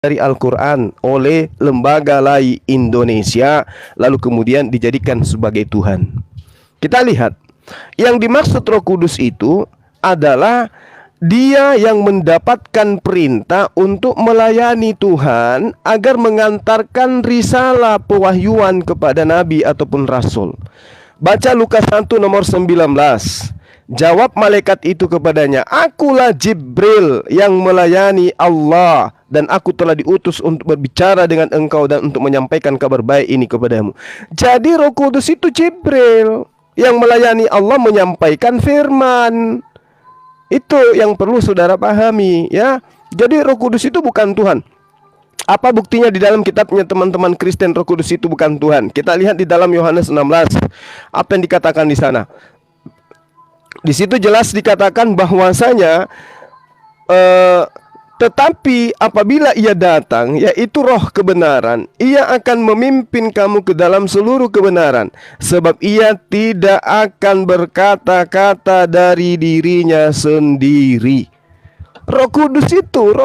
dari Al-Quran oleh Lembaga Lai Indonesia, lalu kemudian dijadikan sebagai Tuhan. Kita lihat, yang dimaksud Roh Kudus itu adalah Dia yang mendapatkan perintah untuk melayani Tuhan agar mengantarkan risalah pewahyuan kepada nabi ataupun rasul. Baca Lukas 1 nomor 19. Jawab malaikat itu kepadanya, "Akulah Jibril yang melayani Allah, dan aku telah diutus untuk berbicara dengan engkau dan untuk menyampaikan kabar baik ini kepadamu." Jadi Roh Kudus itu Jibril yang melayani Allah, menyampaikan firman. Itu yang perlu saudara pahami, ya. Jadi Roh Kudus itu bukan Tuhan. Apa buktinya di dalam kitabnya teman-teman Kristen Roh Kudus itu bukan Tuhan? Kita lihat di dalam Yohanes 16. Apa yang dikatakan di sana? Di situ jelas dikatakan bahwasanya tetapi apabila ia datang, yaitu Roh kebenaran, ia akan memimpin kamu ke dalam seluruh kebenaran, sebab ia tidak akan berkata-kata dari dirinya sendiri. Roh Kudus itu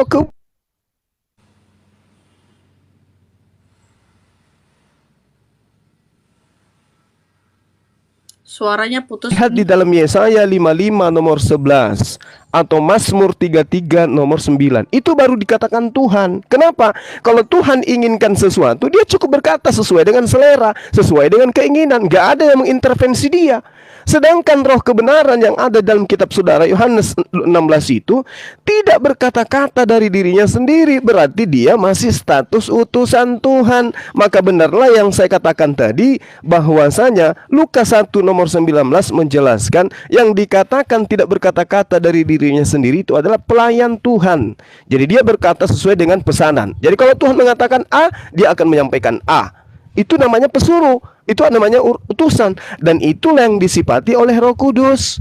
Suaranya putus. Lihat di dalam Yesaya 55 nomor 11 atau Mazmur 33 nomor 9. Itu baru dikatakan Tuhan. Kenapa? Kalau Tuhan inginkan sesuatu, Dia cukup berkata sesuai dengan selera, sesuai dengan keinginan. Gak ada yang mengintervensi Dia. Sedangkan Roh kebenaran yang ada dalam kitab saudara Yohanes 16 itu tidak berkata-kata dari dirinya sendiri, berarti dia masih status utusan Tuhan. Maka benarlah yang saya katakan tadi, bahwasanya Lukas 1 nomor 19 menjelaskan yang dikatakan tidak berkata-kata dari dirinya sendiri itu adalah pelayan Tuhan. Jadi dia berkata sesuai dengan pesanan. Jadi kalau Tuhan mengatakan A, dia akan menyampaikan A. Itu namanya pesuruh, itu namanya utusan, dan itulah yang disifati oleh Roh Kudus.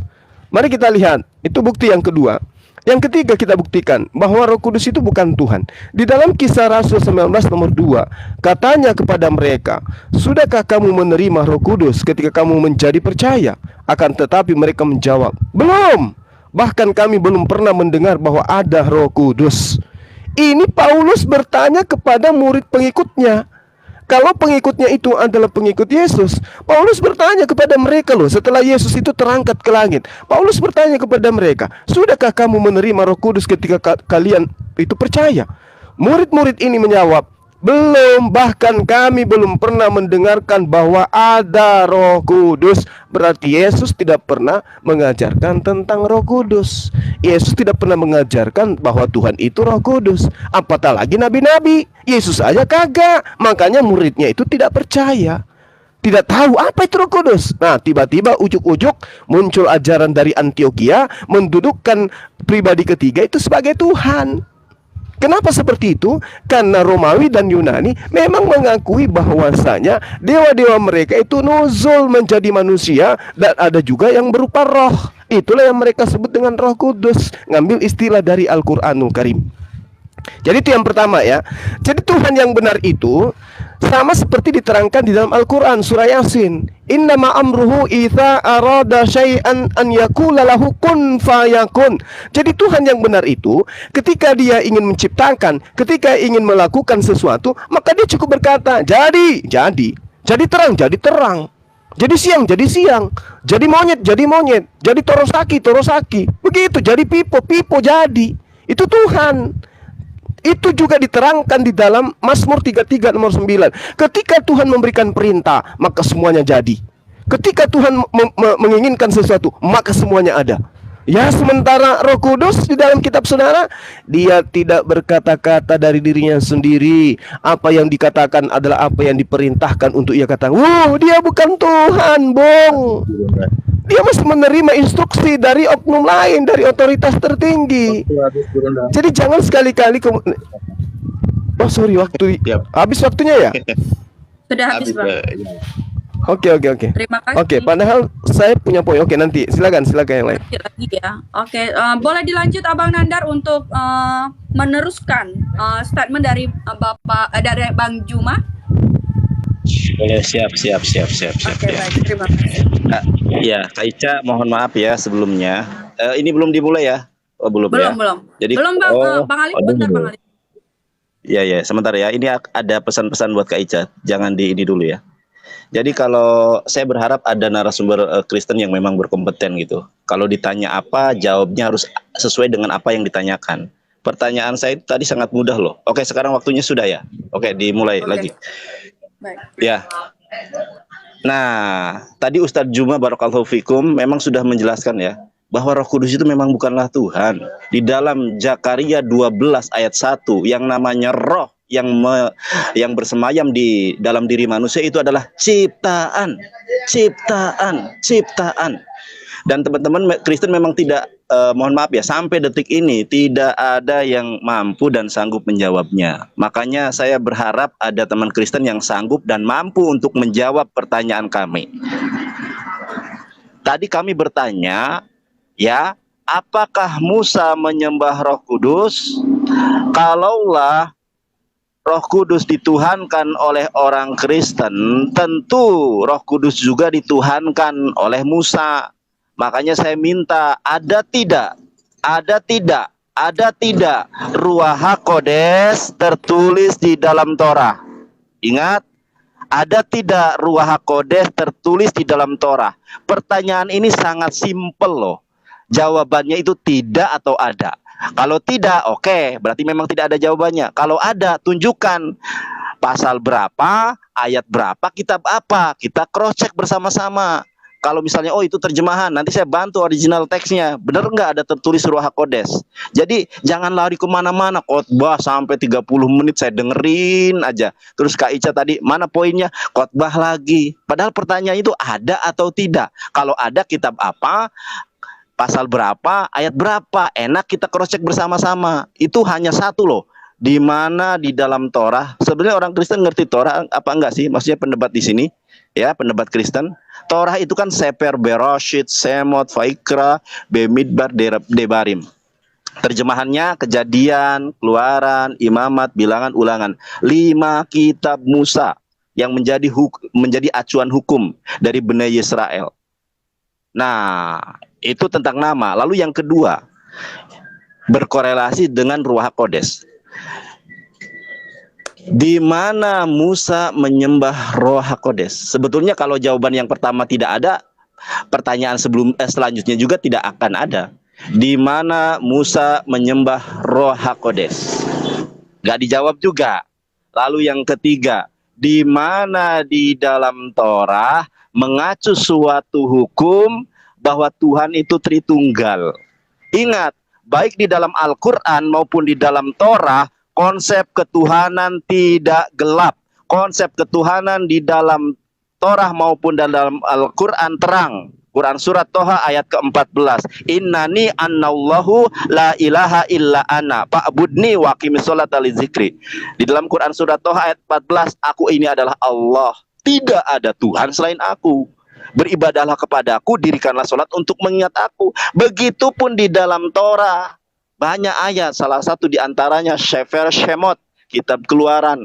Mari kita lihat, itu bukti yang kedua. Yang ketiga kita buktikan bahwa Roh Kudus itu bukan Tuhan. Di dalam Kisah Rasul 19 nomor 2, katanya kepada mereka, "Sudahkah kamu menerima Roh Kudus ketika kamu menjadi percaya?" Akan tetapi mereka menjawab, "Belum. Bahkan kami belum pernah mendengar bahwa ada Roh Kudus." Ini Paulus bertanya kepada murid pengikutnya. Kalau pengikutnya itu adalah pengikut Yesus, Paulus bertanya kepada mereka loh, setelah Yesus itu terangkat ke langit. Paulus bertanya kepada mereka, "Sudahkah kamu menerima Roh Kudus ketika kalian itu percaya?" Murid-murid ini menjawab, "Belum, bahkan kami belum pernah mendengarkan bahwa ada Roh Kudus." Berarti Yesus tidak pernah mengajarkan tentang Roh Kudus. Yesus tidak pernah mengajarkan bahwa Tuhan itu Roh Kudus. Apatah lagi nabi-nabi. Yesus aja kagak. Makanya muridnya itu tidak percaya, tidak tahu apa itu Roh Kudus. Nah, tiba-tiba ujuk-ujuk muncul ajaran dari Antioquia mendudukkan pribadi ketiga itu sebagai Tuhan. Kenapa seperti itu? Karena Romawi dan Yunani memang mengakui bahwasanya dewa-dewa mereka itu nuzul menjadi manusia, dan ada juga yang berupa roh. Itulah yang mereka sebut dengan Roh Kudus, ngambil istilah dari Al-Qur'anul Karim. Jadi itu yang pertama ya. Jadi Tuhan yang benar itu sama seperti diterangkan di dalam Al-Quran surah Yasin. Innama amruhu idza arada syai'an an yaqula lahu kun fayakun. Jadi Tuhan yang benar itu ketika dia ingin menciptakan, ketika ingin melakukan sesuatu, maka dia cukup berkata, jadi. Jadi terang, jadi terang. Jadi siang, jadi siang. Jadi monyet, jadi monyet. Jadi torosaki, torosaki. Begitu, jadi pipo, pipo jadi. Itu Tuhan. Itu juga diterangkan di dalam Mazmur 33 nomor 9. Ketika Tuhan memberikan perintah, maka semuanya jadi. Ketika Tuhan menginginkan sesuatu, maka semuanya ada. Ya, sementara Roh Kudus di dalam kitab saudara, dia tidak berkata-kata dari dirinya sendiri. Apa yang dikatakan adalah apa yang diperintahkan untuk ia katakan. Dia bukan Tuhan, Bung. Dia mesti menerima instruksi dari oknum lain, dari otoritas tertinggi. Jadi jangan sekali-kali waktu habis waktunya ya? Sudah habis, Bang. Oke. Terima kasih. Oke, padahal saya punya poin. Oke, nanti silakan yang lain. Lagi ya. Oke, boleh dilanjut Abang Nandar untuk meneruskan statement dari dari Bang Juma. Boleh, siap. Oke, baik, terima kasih. Ya, Kak Ica, mohon maaf ya sebelumnya. Ini belum dimulai ya? Oh, belum ya? Belum. Jadi, Belum Bang, Bang Ali, bentar Bang Ali. Ya, ya, sebentar ya. Ini ada pesan-pesan buat Kak Ica. Jangan di ini dulu ya. Jadi kalau saya berharap ada narasumber Kristen yang memang berkompeten gitu. Kalau ditanya apa, jawabnya harus sesuai dengan apa yang ditanyakan. Pertanyaan saya itu tadi sangat mudah loh. Oke, sekarang waktunya sudah ya. Oke, dimulai Oke. lagi. Baik. Ya. Nah, tadi Ustadz Juma Barakallahu Fikum memang sudah menjelaskan ya bahwa Roh Kudus itu memang bukanlah Tuhan. Di dalam Zakaria 12 ayat 1 yang namanya roh yang bersemayam di dalam diri manusia itu adalah ciptaan, ciptaan. Dan teman-teman Kristen memang tidak, mohon maaf ya, sampai detik ini tidak ada yang mampu dan sanggup menjawabnya. Makanya saya berharap ada teman Kristen yang sanggup dan mampu untuk menjawab pertanyaan kami. Tadi kami bertanya, ya, apakah Musa menyembah Roh Kudus? Kalaulah Roh Kudus dituhankan oleh orang Kristen, tentu Roh Kudus juga dituhankan oleh Musa. Makanya saya minta, ada tidak Ruach HaKodes tertulis di dalam Torah? Ingat, ada tidak Ruach HaKodes tertulis di dalam Torah? Pertanyaan ini sangat simpel loh. Jawabannya itu tidak atau ada. Kalau tidak, oke, berarti memang tidak ada jawabannya. Kalau ada, tunjukkan pasal berapa, ayat berapa, kitab apa. Kita cross check bersama-sama. Kalau misalnya, oh itu terjemahan, nanti saya bantu original teksnya. Bener nggak ada tertulis Ruach HaKodes? Jadi jangan lari kemana-mana, khotbah sampai 30 menit saya dengerin aja. Terus Kak Ica tadi, mana poinnya? Khotbah lagi. Padahal pertanyaan itu ada atau tidak. Kalau ada, kitab apa, pasal berapa, ayat berapa, enak kita cross check bersama-sama. Itu hanya satu loh. Di mana di dalam Torah, sebenarnya orang Kristen ngerti Torah apa enggak sih? Maksudnya pendebat di sini, ya, pendebat Kristen. Torah itu kan Sefer, Beroshit, Semot, Vaikra, Bemidbar, Debarim. Terjemahannya Kejadian, Keluaran, Imamat, Bilangan, Ulangan. 5 kitab Musa yang menjadi acuan hukum dari Bani Israel. Nah, itu tentang nama. Lalu yang kedua, berkorelasi dengan Ruach HaKodes. Di mana Musa menyembah Ruach HaKodes? Sebetulnya kalau jawaban yang pertama tidak ada, pertanyaan selanjutnya juga tidak akan ada. Di mana Musa menyembah Ruach HaKodes? Gak dijawab juga. Lalu yang ketiga, di mana di dalam Torah mengacu suatu hukum bahwa Tuhan itu Tritunggal? Ingat, baik di dalam Al-Quran maupun di dalam Torah, konsep ketuhanan tidak gelap. Konsep ketuhanan di dalam Torah maupun dalam Al-Quran terang. Quran surat Toha ayat ke-14. Innani annallahu la ilaha illa ana fa'budni wa aqimis sholata li dzikri. Di dalam Quran surat Toha ayat 14, aku ini adalah Allah. Tidak ada Tuhan selain aku. Beribadahlah kepadaku, dirikanlah sholat untuk mengingat aku. Begitupun di dalam Torah. Banyak ayat, salah satu diantaranya Sefer Shemot, kitab Keluaran,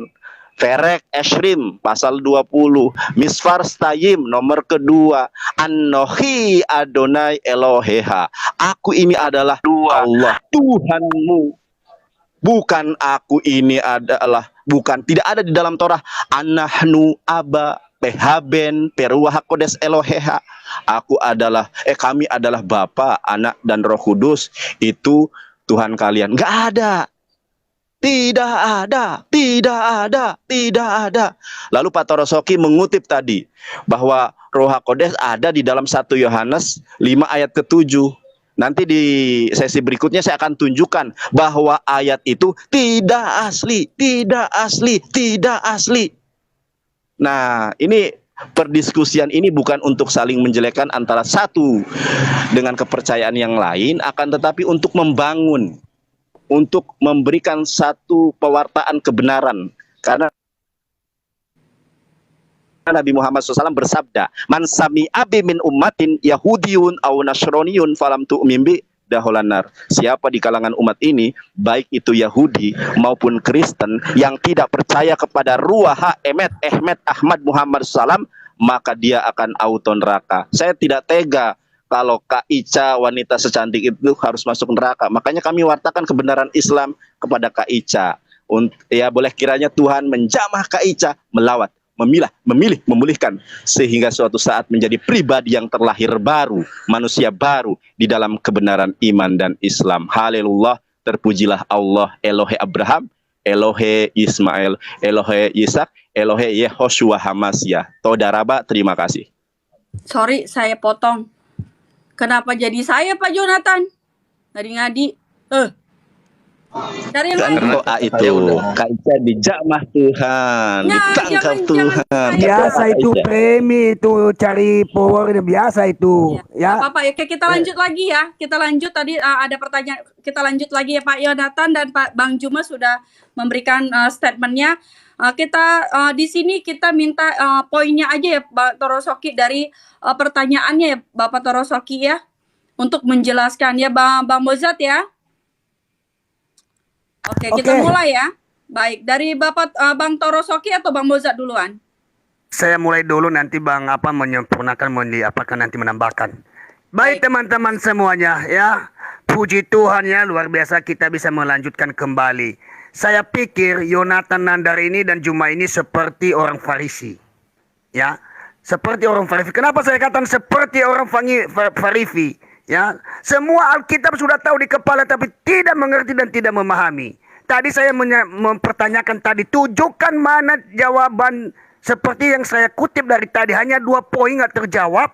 Ferek Eshrim, pasal 20, Misfar Stayim, nomor kedua, Anohi Adonai Eloheha, aku ini adalah Allah, Tuhanmu. Bukan aku ini adalah, bukan, tidak ada di dalam Torah, Anahnu Aba Pehaben Peruach HaKodes Eloheha. Aku adalah, kami adalah Bapa, Anak, dan Roh Kudus, itu Tuhan kalian. Nggak ada. Tidak ada. Tidak ada. Tidak ada. Lalu Pak Torosoki mengutip tadi bahwa Ruach HaKodes ada di dalam 1 Yohanes 5 ayat ke-7. Nanti di sesi berikutnya saya akan tunjukkan bahwa ayat itu tidak asli. Tidak asli. Tidak asli. Nah, ini perdiskusian ini bukan untuk saling menjelekkan antara satu dengan kepercayaan yang lain, akan tetapi untuk membangun, untuk memberikan satu pewartaan kebenaran. Karena Nabi Muhammad SAW bersabda, Man sami'a min ummatin Yahudiyun au Nasroniyun falam tu'min bi daholanar. Siapa di kalangan umat ini, baik itu Yahudi maupun Kristen, yang tidak percaya kepada Ruach Ahmad Muhammad SAW, maka dia akan auto neraka. Saya tidak tega kalau Kak Ica, wanita secantik itu, harus masuk neraka. Makanya kami wartakan kebenaran Islam kepada Kak Ica. Ya boleh kiranya Tuhan menjamah Kak Ica melawat, memilih, memulihkan sehingga suatu saat menjadi pribadi yang terlahir baru, manusia baru di dalam kebenaran iman dan Islam. Haleluya, terpujilah Allah Elohe Abraham, Elohe Ismail, Elohe Ishak, Elohe Yehoshua Hamasya. Todaraba, terima kasih. Sorry, saya potong. Kenapa jadi saya, Pak Jonathan? Ngadi-ngadi. Dari yang lain. Doa itu Kak Ica dijamah Tuhan, Nah, ditangkap jangan Tuhan. saya. Biasa itu premi itu cari power biasa itu. Ya. Ya. Apa-apa ya, kita lanjut lagi ya. Kita lanjut tadi ada pertanyaan. Kita lanjut lagi ya Pak Yonatan dan Pak Bang Juma sudah memberikan statementnya. Kita di sini kita minta poinnya aja ya Pak Torosoki dari pertanyaannya ya Bapak Torosoki ya untuk menjelaskan ya Bang Bozat ya. Oke, kita mulai ya. Baik, dari Bapak Bang Torosoki atau Bang Bozat duluan? Saya mulai dulu nanti Bang menyempurnakan nanti menambahkan. Baik teman-teman semuanya ya. Puji Tuhan ya, luar biasa kita bisa melanjutkan kembali. Saya pikir Yonatan Nandar ini dan Juma ini seperti orang Farisi. Ya, seperti orang Farisi. Kenapa saya katakan seperti orang Farisi? Ya, semua Alkitab sudah tahu di kepala tapi tidak mengerti dan tidak memahami. Tadi saya mempertanyakan tadi, tunjukkan mana jawaban seperti yang saya kutip dari tadi. Hanya 2 poin nggak terjawab.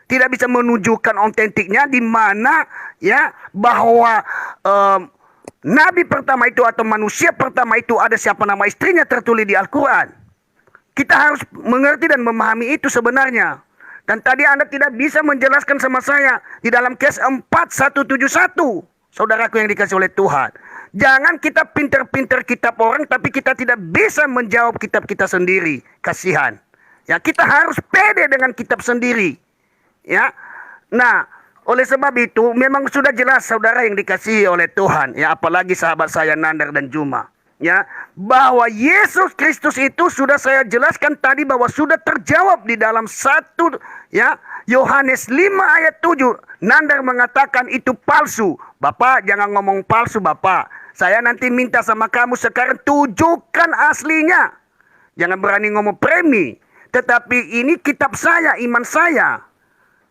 Tidak bisa menunjukkan autentiknya di mana ya bahwa nabi pertama itu atau manusia pertama itu ada siapa nama istrinya tertulis di Al-Quran. Kita harus mengerti dan memahami itu sebenarnya. Dan tadi Anda tidak bisa menjelaskan sama saya di dalam kes 4171. Saudaraku yang dikasih oleh Tuhan. Jangan kita pinter-pinter kitab orang tapi kita tidak bisa menjawab kitab kita sendiri. Kasihan. Ya, kita harus pede dengan kitab sendiri. Ya. Nah, oleh sebab itu memang sudah jelas saudara yang dikasihi oleh Tuhan, ya apalagi sahabat saya Nandar dan Juma. Ya, bahwa Yesus Kristus itu sudah saya jelaskan tadi bahwa sudah terjawab di dalam 1 ya Yohanes 5 ayat 7. Nandar mengatakan itu palsu. Bapak jangan ngomong palsu Bapak. Saya nanti minta sama kamu sekarang tunjukkan aslinya. Jangan berani ngomong premi. Tetapi ini kitab saya, iman saya.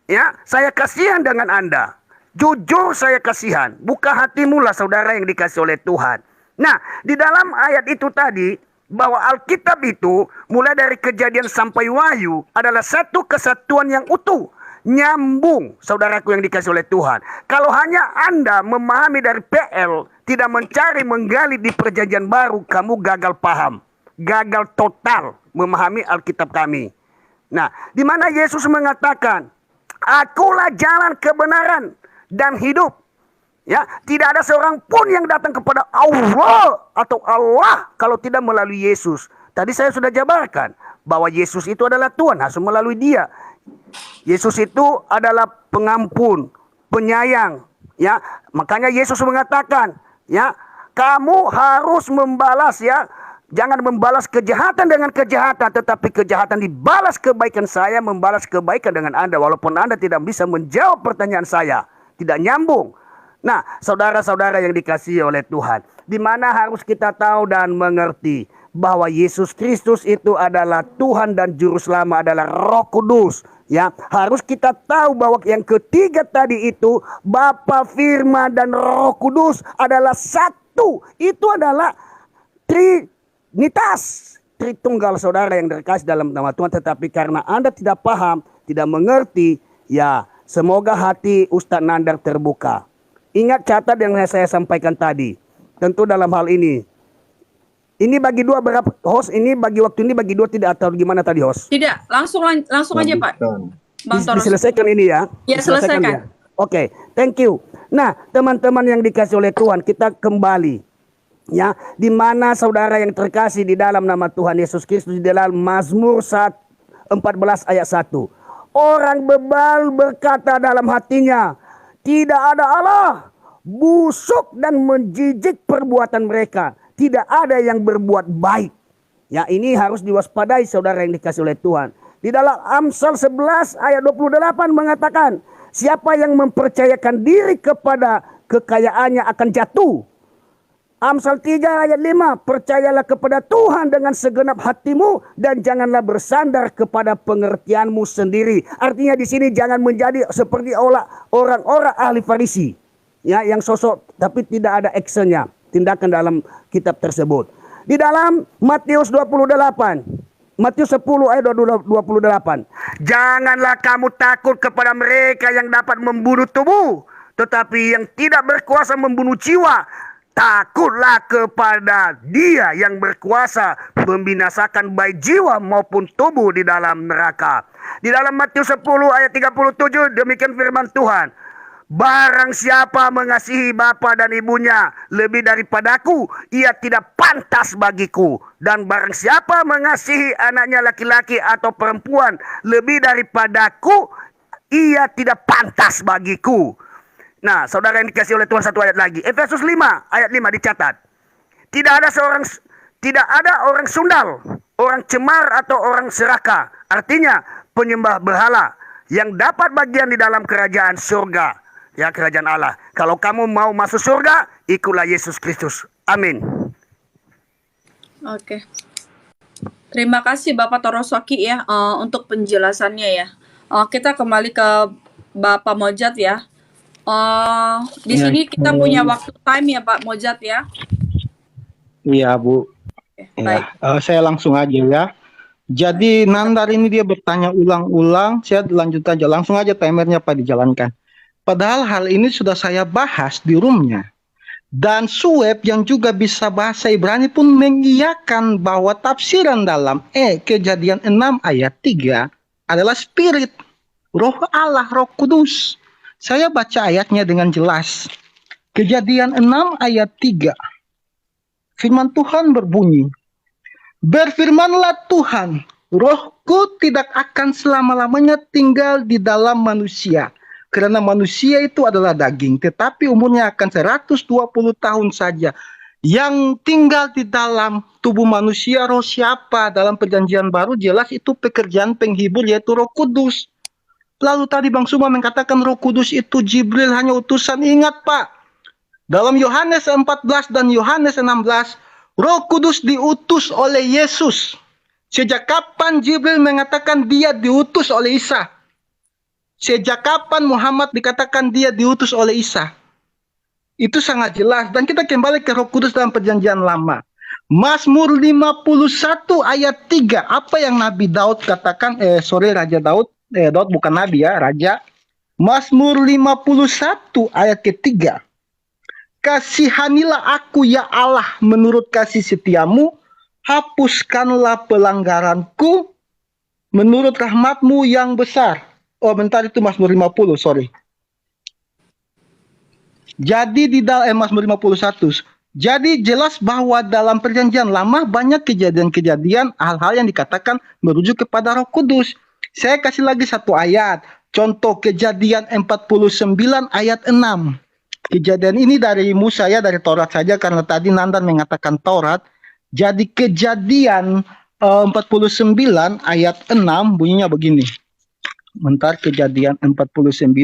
Ya, saya kasihan dengan Anda. Jujur saya kasihan. Buka hatimu lah saudara yang dikasih oleh Tuhan. Nah, di dalam ayat itu tadi, bahwa Alkitab itu mulai dari Kejadian sampai Wahyu adalah satu kesatuan yang utuh. Nyambung, saudaraku yang dikasih oleh Tuhan. Kalau hanya Anda memahami dari PL, tidak mencari menggali di perjanjian baru, kamu gagal paham. Gagal total memahami Alkitab kami. Nah, di mana Yesus mengatakan, Akulah jalan kebenaran dan hidup. Ya, tidak ada seorang pun yang datang kepada Allah atau Allah kalau tidak melalui Yesus. Tadi saya sudah jabarkan bahwa Yesus itu adalah Tuhan, harus melalui Dia. Yesus itu adalah pengampun, penyayang. Ya, makanya Yesus mengatakan, ya, kamu harus membalas ya. Jangan membalas kejahatan dengan kejahatan, tetapi kejahatan dibalas kebaikan. Saya membalas kebaikan dengan Anda, walaupun Anda tidak bisa menjawab pertanyaan saya. Tidak nyambung. Nah, saudara-saudara yang dikasihi oleh Tuhan, di mana harus kita tahu dan mengerti bahwa Yesus Kristus itu adalah Tuhan dan Juru Selamat adalah Roh Kudus. Ya, harus kita tahu bahwa yang ketiga tadi itu Bapa, Firman dan Roh Kudus adalah satu. Itu adalah Trinitas, Tritunggal saudara yang terkasih dalam nama Tuhan. Tetapi karena Anda tidak paham, tidak mengerti, ya semoga hati Ustadz Nandar terbuka. Ingat catat yang saya sampaikan tadi. Tentu dalam hal ini bagi 2 berapa host? Ini bagi waktu ini bagi 2 tidak atau gimana tadi host? Tidak, langsung aja Pak. Bang Toros. Diselesaikan ini ya? Ya, selesaikan. Ya? Oke, thank you. Nah, teman-teman yang dikasih oleh Tuhan, kita kembali. Ya, di mana saudara yang terkasih di dalam nama Tuhan Yesus Kristus di dalam Mazmur 14 ayat 1. Orang bebal berkata dalam hatinya, tidak ada Allah. Busuk dan menjijik perbuatan mereka. Tidak ada yang berbuat baik. Ya, ini harus diwaspadai saudara yang dikasih oleh Tuhan. Di dalam Amsal 11 ayat 28 mengatakan, siapa yang mempercayakan diri kepada kekayaannya akan jatuh. Amsal 3 ayat 5, percayalah kepada Tuhan dengan segenap hatimu dan janganlah bersandar kepada pengertianmu sendiri. Artinya di sini jangan menjadi seperti orang-orang ahli Farisi, ya, yang sosok tapi tidak ada actionnya, tindakan dalam kitab tersebut. Di dalam Matius 28, Matius 10 ayat 28. Janganlah kamu takut kepada mereka yang dapat membunuh tubuh, tetapi yang tidak berkuasa membunuh jiwa. Takutlah kepada Dia yang berkuasa membinasakan baik jiwa maupun tubuh di dalam neraka. Di dalam Matius 10 ayat 37 demikian firman Tuhan. Barang siapa mengasihi bapa dan ibunya lebih daripadaku, ia tidak pantas bagiku. Dan barang siapa mengasihi anaknya laki-laki atau perempuan lebih daripadaku, ia tidak pantas bagiku. Nah, saudara yang dikasihi oleh Tuhan, satu ayat lagi. Efesus 5 ayat 5 dicatat. Tidak ada orang sundal, orang cemar atau orang serakah. Artinya penyembah berhala yang dapat bagian di dalam kerajaan surga. Ya, kerajaan Allah. Kalau kamu mau masuk surga, ikutlah Yesus Kristus. Amin. Oke. Terima kasih Bapak Toroswaki ya untuk penjelasannya ya. Kita kembali ke Bapak Mojat ya. Di sini kita punya waktu time ya Pak Mojat ya. Iya Bu. Oke, Ya, baik. saya langsung aja ya. Jadi Nandar ini dia bertanya ulang-ulang, saya lanjut aja, langsung aja timernya Pak dijalankan. Padahal hal ini sudah saya bahas di roomnya. Dan Sueb yang juga bisa bahasa Ibrani pun mengiyakan bahwa tafsiran dalam Kejadian 6 ayat 3 adalah spirit, roh Allah, roh kudus. Saya baca ayatnya dengan jelas. Kejadian 6 ayat 3. Firman Tuhan berbunyi, berfirmanlah Tuhan, rohku tidak akan selama-lamanya tinggal di dalam manusia. Karena manusia itu adalah daging, tetapi umurnya akan 120 tahun saja. Yang tinggal di dalam tubuh manusia, roh siapa? Dalam perjanjian baru jelas itu pekerjaan penghibur, yaitu Roh Kudus. Lalu tadi Bang Suma mengatakan Roh Kudus itu Jibril hanya utusan. Ingat Pak, dalam Yohanes 14 dan Yohanes 16, Roh Kudus diutus oleh Yesus. Sejak kapan Jibril mengatakan dia diutus oleh Isa? Sejak kapan Muhammad dikatakan dia diutus oleh Isa? Itu sangat jelas. Dan kita kembali ke Roh Kudus dalam perjanjian lama. Mazmur 51 ayat 3. Apa yang Nabi Daud katakan? Raja Daud. Daud bukan Nabi ya, Raja. Mazmur 51 ayat ketiga. Kasihanilah aku ya Allah menurut kasih setiamu. Hapuskanlah pelanggaranku menurut rahmatmu yang besar. Oh bentar, itu Mazmur 50, sorry. Jadi di dalam Mazmur 51. Jadi jelas bahwa dalam perjanjian lama banyak kejadian-kejadian, hal-hal yang dikatakan merujuk kepada Roh Kudus. Saya kasih lagi satu ayat. Contoh Kejadian 49 ayat 6. Kejadian ini dari Musa ya, dari Taurat saja karena tadi Nandan mengatakan Taurat. Jadi Kejadian 49 ayat 6 bunyinya begini. Bentar, Kejadian 49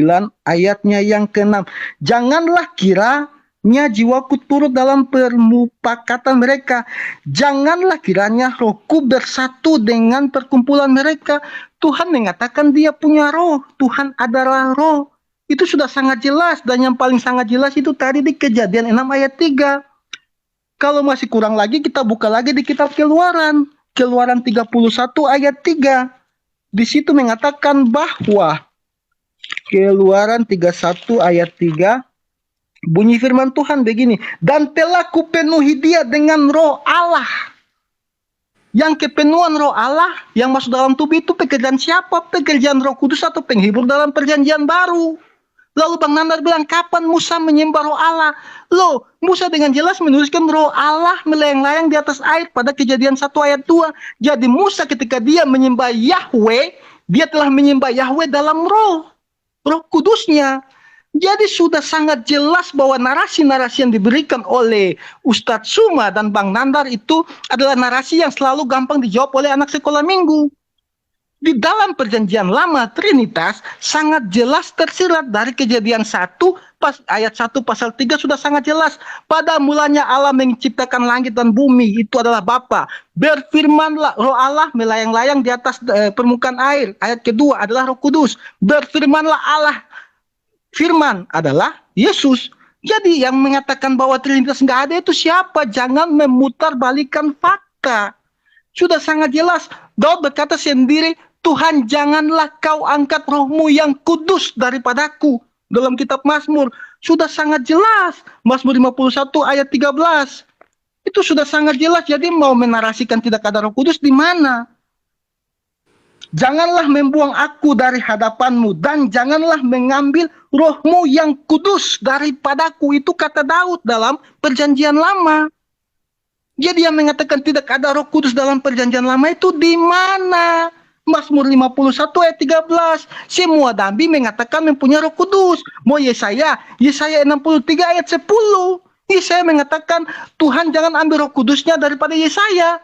ayatnya yang ke-6. Janganlah kiranya jiwaku turut dalam permupakatan mereka. Janganlah kiranya rohku bersatu dengan perkumpulan mereka. Tuhan mengatakan dia punya roh. Tuhan adalah roh. Itu sudah sangat jelas. Dan yang paling sangat jelas itu tadi di Kejadian 6 ayat 3. Kalau masih kurang lagi kita buka lagi di kitab Keluaran. Keluaran 31 ayat 3. Di situ mengatakan bahwa Keluaran 31 ayat 3 bunyi firman Tuhan begini, dan telah kupenuhi dia dengan roh Allah. Yang kepenuhan roh Allah yang masuk dalam tubuh itu pekerjaan siapa? Pekerjaan Roh Kudus atau penghibur dalam perjanjian baru. Lalu Bang Nandar bilang, kapan Musa menyembah roh Allah? Loh, Musa dengan jelas menuliskan roh Allah melayang-layang di atas air pada Kejadian 1 ayat 2. Jadi Musa ketika dia menyembah Yahweh, dia telah menyembah Yahweh dalam roh Kudusnya. Jadi sudah sangat jelas bahwa narasi-narasi yang diberikan oleh Ustadz Suma dan Bang Nandar itu adalah narasi yang selalu gampang dijawab oleh anak sekolah minggu. Di dalam perjanjian lama Trinitas sangat jelas tersirat dari Kejadian 1 ayat 1 pasal 3 sudah sangat jelas. Pada mulanya Allah menciptakan langit dan bumi, itu adalah Bapa. Berfirmanlah, Roh Allah melayang-layang di atas permukaan air. Ayat kedua adalah Roh Kudus. Berfirmanlah Allah. Firman adalah Yesus. Jadi yang mengatakan bahwa Trinitas nggak ada itu siapa? Jangan memutarbalikkan fakta. Sudah sangat jelas. Daud berkata sendiri, Tuhan janganlah kau angkat rohmu yang kudus daripadaku. Dalam kitab Mazmur. Sudah sangat jelas. Mazmur 51 ayat 13. Itu sudah sangat jelas. Jadi mau menarasikan tidak ada Roh Kudus di mana? Janganlah membuang aku dari hadapanmu dan janganlah mengambil rohmu yang kudus daripadaku. Itu kata Daud dalam perjanjian lama. Jadi yang mengatakan tidak ada Roh Kudus dalam perjanjian lama itu di mana? Mazmur 51 ayat 13. Semua nabi mengatakan mempunyai Roh Kudus. Mau Yesaya 63 ayat 10. Yesaya mengatakan Tuhan jangan ambil Roh Kudusnya daripada Yesaya.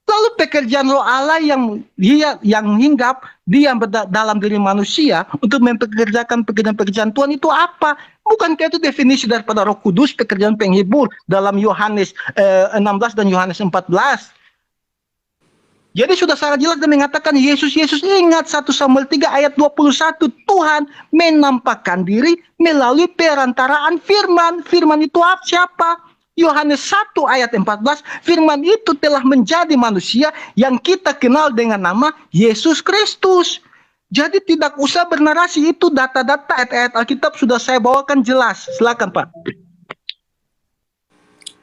Lalu pekerjaan Roh Allah yang hinggap diam dalam diri manusia untuk mempekerjakan pekerjaan-pekerjaan Tuhan itu apa? Bukankah itu definisi daripada Roh Kudus, pekerjaan penghibur dalam Yohanes 16 dan Yohanes 14? Jadi sudah sangat jelas dan mengatakan Yesus ingat 1 Samuel 3 ayat 21. Tuhan menampakkan diri melalui perantaraan firman. Firman itu siapa? Yohanes 1 ayat 14, firman itu telah menjadi manusia yang kita kenal dengan nama Yesus Kristus. Jadi tidak usah bernarasi, itu data-data ayat-ayat Alkitab sudah saya bawakan jelas. Silakan Pak.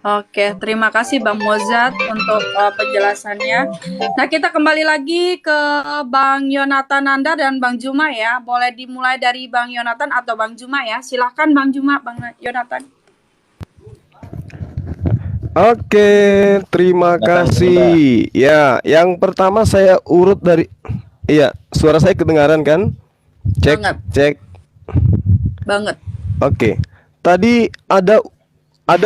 Oke, terima kasih Bang Mozart untuk penjelasannya. Nah, kita kembali lagi ke Bang Yonatan Nanda dan Bang Juma ya. Boleh dimulai dari Bang Yonatan atau Bang Juma ya. Silahkan Bang Juma, Bang Yonatan. Oke, terima kasih. Ya, yang pertama saya urut dari, iya, suara saya kedengaran kan? Cek, Banget. cek. Banget. Oke, tadi ada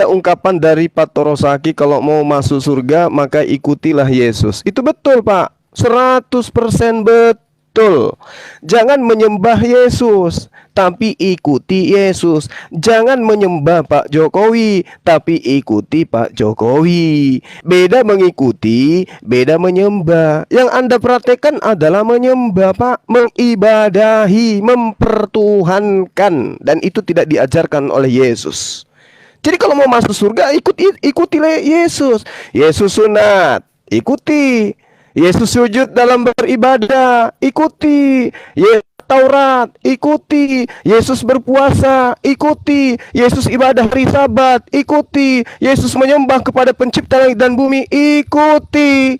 ungkapan dari Pak Torosaki kalau mau masuk surga maka ikutilah Yesus. Itu betul Pak, 100% betul. Jangan menyembah Yesus, tapi ikuti Yesus. Jangan menyembah Pak Jokowi, tapi ikuti Pak Jokowi. Beda mengikuti, beda menyembah. Yang Anda praktekkan adalah menyembah Pak, mengibadahi, mempertuhankan. Dan itu tidak diajarkan oleh Yesus. Jadi kalau mau masuk surga, ikutilah Yesus. Yesus sunat, ikuti. Yesus sujud dalam beribadah, ikuti. Yesus Taurat, ikuti. Yesus berpuasa, ikuti. Yesus ibadah hari Sabat, ikuti. Yesus menyembah kepada pencipta langit dan bumi, ikuti.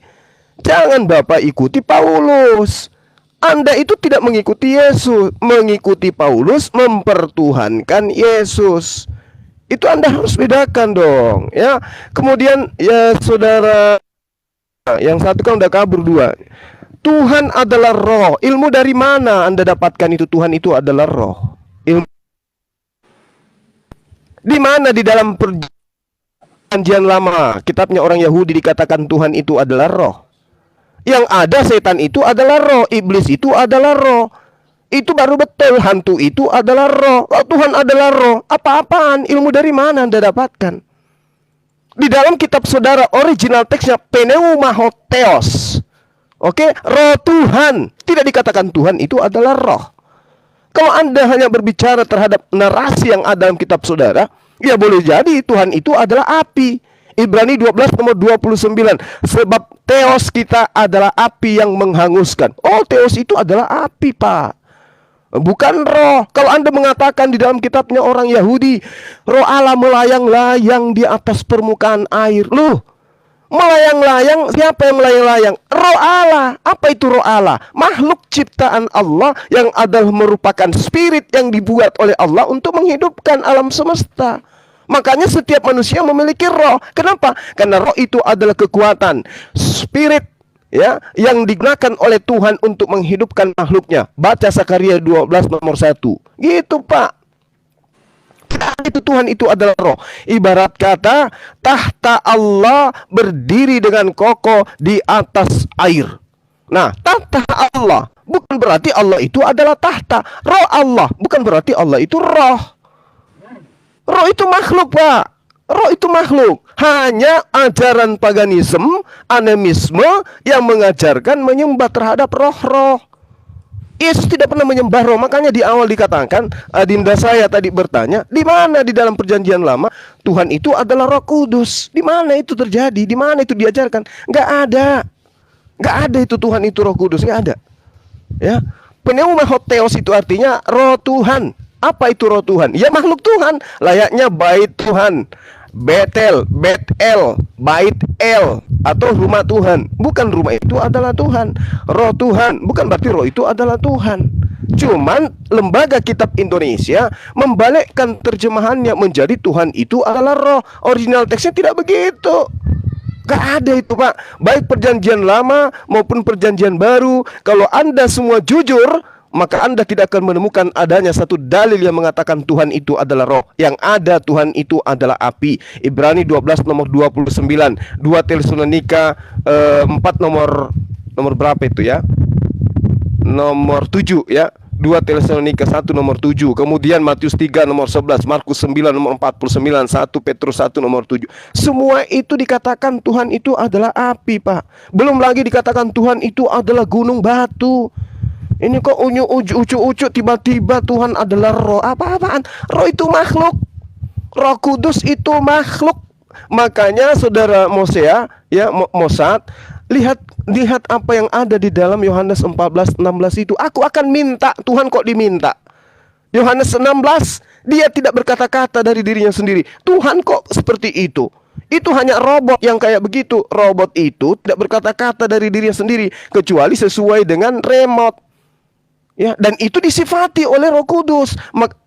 Jangan Bapak ikuti Paulus. Anda itu tidak mengikuti Yesus. Mengikuti Paulus mempertuhankan Yesus. Itu Anda harus bedakan dong, ya. Kemudian ya saudara, yang satu kan udah kabur, dua. Tuhan adalah roh. Ilmu dari mana Anda dapatkan itu Tuhan itu adalah roh? Ilmu di mana di dalam perjanjian lama kitabnya orang Yahudi dikatakan Tuhan itu adalah roh? Yang ada setan itu adalah roh, iblis itu adalah roh. Itu baru betul, hantu itu adalah roh. Oh, Tuhan adalah roh. Apa-apaan? Ilmu dari mana Anda dapatkan? Di dalam kitab saudara original teksnya pneumahotheos. Oke, roh Tuhan. Tidak dikatakan Tuhan itu adalah roh. Kalau Anda hanya berbicara terhadap narasi yang ada dalam kitab saudara, ya boleh jadi Tuhan itu adalah api. Ibrani 12 nomor 29. Sebab theos kita adalah api yang menghanguskan. Oh, theos itu adalah api, Pak. Bukan roh. Kalau Anda mengatakan di dalam kitabnya orang Yahudi, roh Allah melayang-layang di atas permukaan air. Loh, melayang-layang, siapa yang melayang-layang? Roh Allah. Apa itu roh Allah? Makhluk ciptaan Allah yang adalah merupakan spirit yang dibuat oleh Allah untuk menghidupkan alam semesta. Makanya setiap manusia memiliki roh. Kenapa? Karena roh itu adalah kekuatan spirit, ya, yang digunakan oleh Tuhan untuk menghidupkan makhluknya. Baca Zakaria 12 nomor 1. Gitu Pak. Itu Tuhan itu adalah roh. Ibarat kata tahta Allah berdiri dengan kokoh di atas air. Nah, tahta Allah bukan berarti Allah itu adalah tahta. Roh Allah bukan berarti Allah itu roh. Roh itu makhluk, Pak. Roh itu makhluk. Hanya ajaran paganisme, animisme yang mengajarkan menyembah terhadap roh-roh. Yesus tidak pernah menyembah roh. Makanya di awal dikatakan, adinda saya tadi bertanya, di mana di dalam perjanjian lama Tuhan itu adalah Roh Kudus? Di mana itu terjadi? Di mana itu diajarkan? Nggak ada. Nggak ada itu Tuhan itu Roh Kudus. Nggak ada. Ya, pneuma hotheos itu artinya roh Tuhan. Apa itu roh Tuhan? Ya makhluk Tuhan. Layaknya bait Tuhan, Betel, Betel, Bait El, atau rumah Tuhan. Bukan rumah itu adalah Tuhan. Roh Tuhan, bukan berarti roh itu adalah Tuhan. Cuman lembaga kitab Indonesia membalikkan terjemahannya menjadi Tuhan itu adalah roh. Original teksnya tidak begitu. Gak ada itu, Pak. Baik perjanjian lama maupun perjanjian baru. Kalau Anda semua jujur, maka Anda tidak akan menemukan adanya satu dalil yang mengatakan Tuhan itu adalah roh. Yang ada Tuhan itu adalah api. Ibrani 12 nomor 29, 2 Tesalonika 4 nomor berapa itu ya? Nomor 7 ya. 2 Tesalonika 1 nomor 7. Kemudian Matius 3 nomor 11, Markus 9 nomor 49, 1 Petrus 1 nomor 7. Semua itu dikatakan Tuhan itu adalah api, Pak. Belum lagi dikatakan Tuhan itu adalah gunung batu. Ini kok ucu-ucu tiba-tiba Tuhan adalah roh. Apa-apaan? Roh itu makhluk. Roh Kudus itu makhluk. Makanya saudara Mosea, ya Mosat, lihat apa yang ada di dalam Yohanes 14:16 itu. Aku akan minta. Tuhan kok diminta? Yohanes 16, dia tidak berkata-kata dari dirinya sendiri. Tuhan kok seperti itu? Itu hanya robot yang kayak begitu. Robot itu tidak berkata-kata dari dirinya sendiri kecuali sesuai dengan remote. Ya, dan itu disifati oleh Roh Kudus.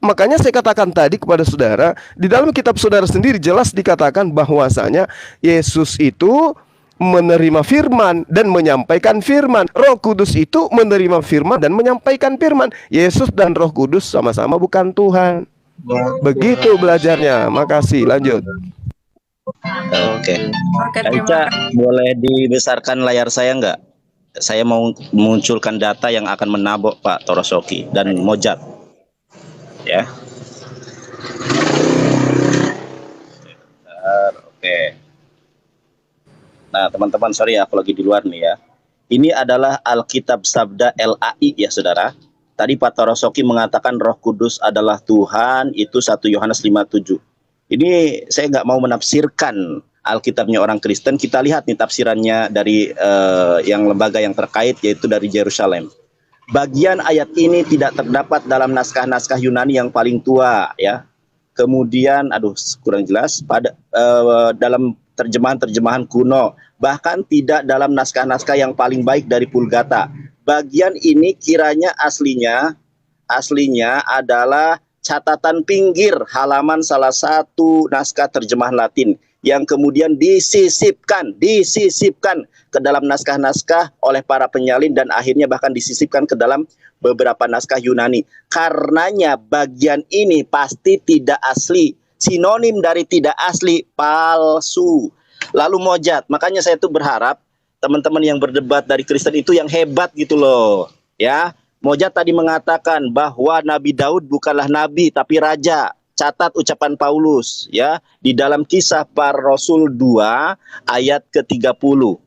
Makanya saya katakan tadi kepada saudara, di dalam kitab saudara sendiri jelas dikatakan bahwasanya Yesus itu menerima firman dan menyampaikan firman. Roh Kudus itu menerima firman dan menyampaikan firman. Yesus dan Roh Kudus sama-sama bukan Tuhan. Begitu belajarnya. Makasih, lanjut. Oke. Oke, terima Aica, kasih. boleh dibesarkan layar saya nggak? Saya mau munculkan data yang akan menabok Pak Torosoki dan Mojat. Ya. Bentar, oke. Nah, teman-teman, sorry aku lagi di luar nih ya. Ini adalah Alkitab Sabda LAI ya, saudara. Tadi Pak Torosoki mengatakan Roh Kudus adalah Tuhan, itu 1 Yohanes 5:7. Ini saya nggak mau menafsirkan Alkitabnya orang Kristen. Kita lihat nih tafsirannya dari yang lembaga yang terkait, yaitu dari Yerusalem. Bagian ayat ini tidak terdapat dalam naskah-naskah Yunani yang paling tua ya. Kemudian kurang jelas pada dalam terjemahan-terjemahan kuno, bahkan tidak dalam naskah-naskah yang paling baik dari Vulgata. Bagian ini kiranya aslinya adalah catatan pinggir halaman salah satu naskah terjemahan Latin yang kemudian disisipkan ke dalam naskah-naskah oleh para penyalin dan akhirnya bahkan disisipkan ke dalam beberapa naskah Yunani. Karenanya bagian ini pasti tidak asli. Sinonim dari tidak asli, palsu. Lalu Mojat, makanya saya tuh berharap teman-teman yang berdebat dari Kristen itu yang hebat gitu loh. Ya, Mojat tadi mengatakan bahwa Nabi Daud bukanlah nabi tapi raja. Catat ucapan Paulus ya di dalam Kisah Para Rasul 2 ayat ke-30.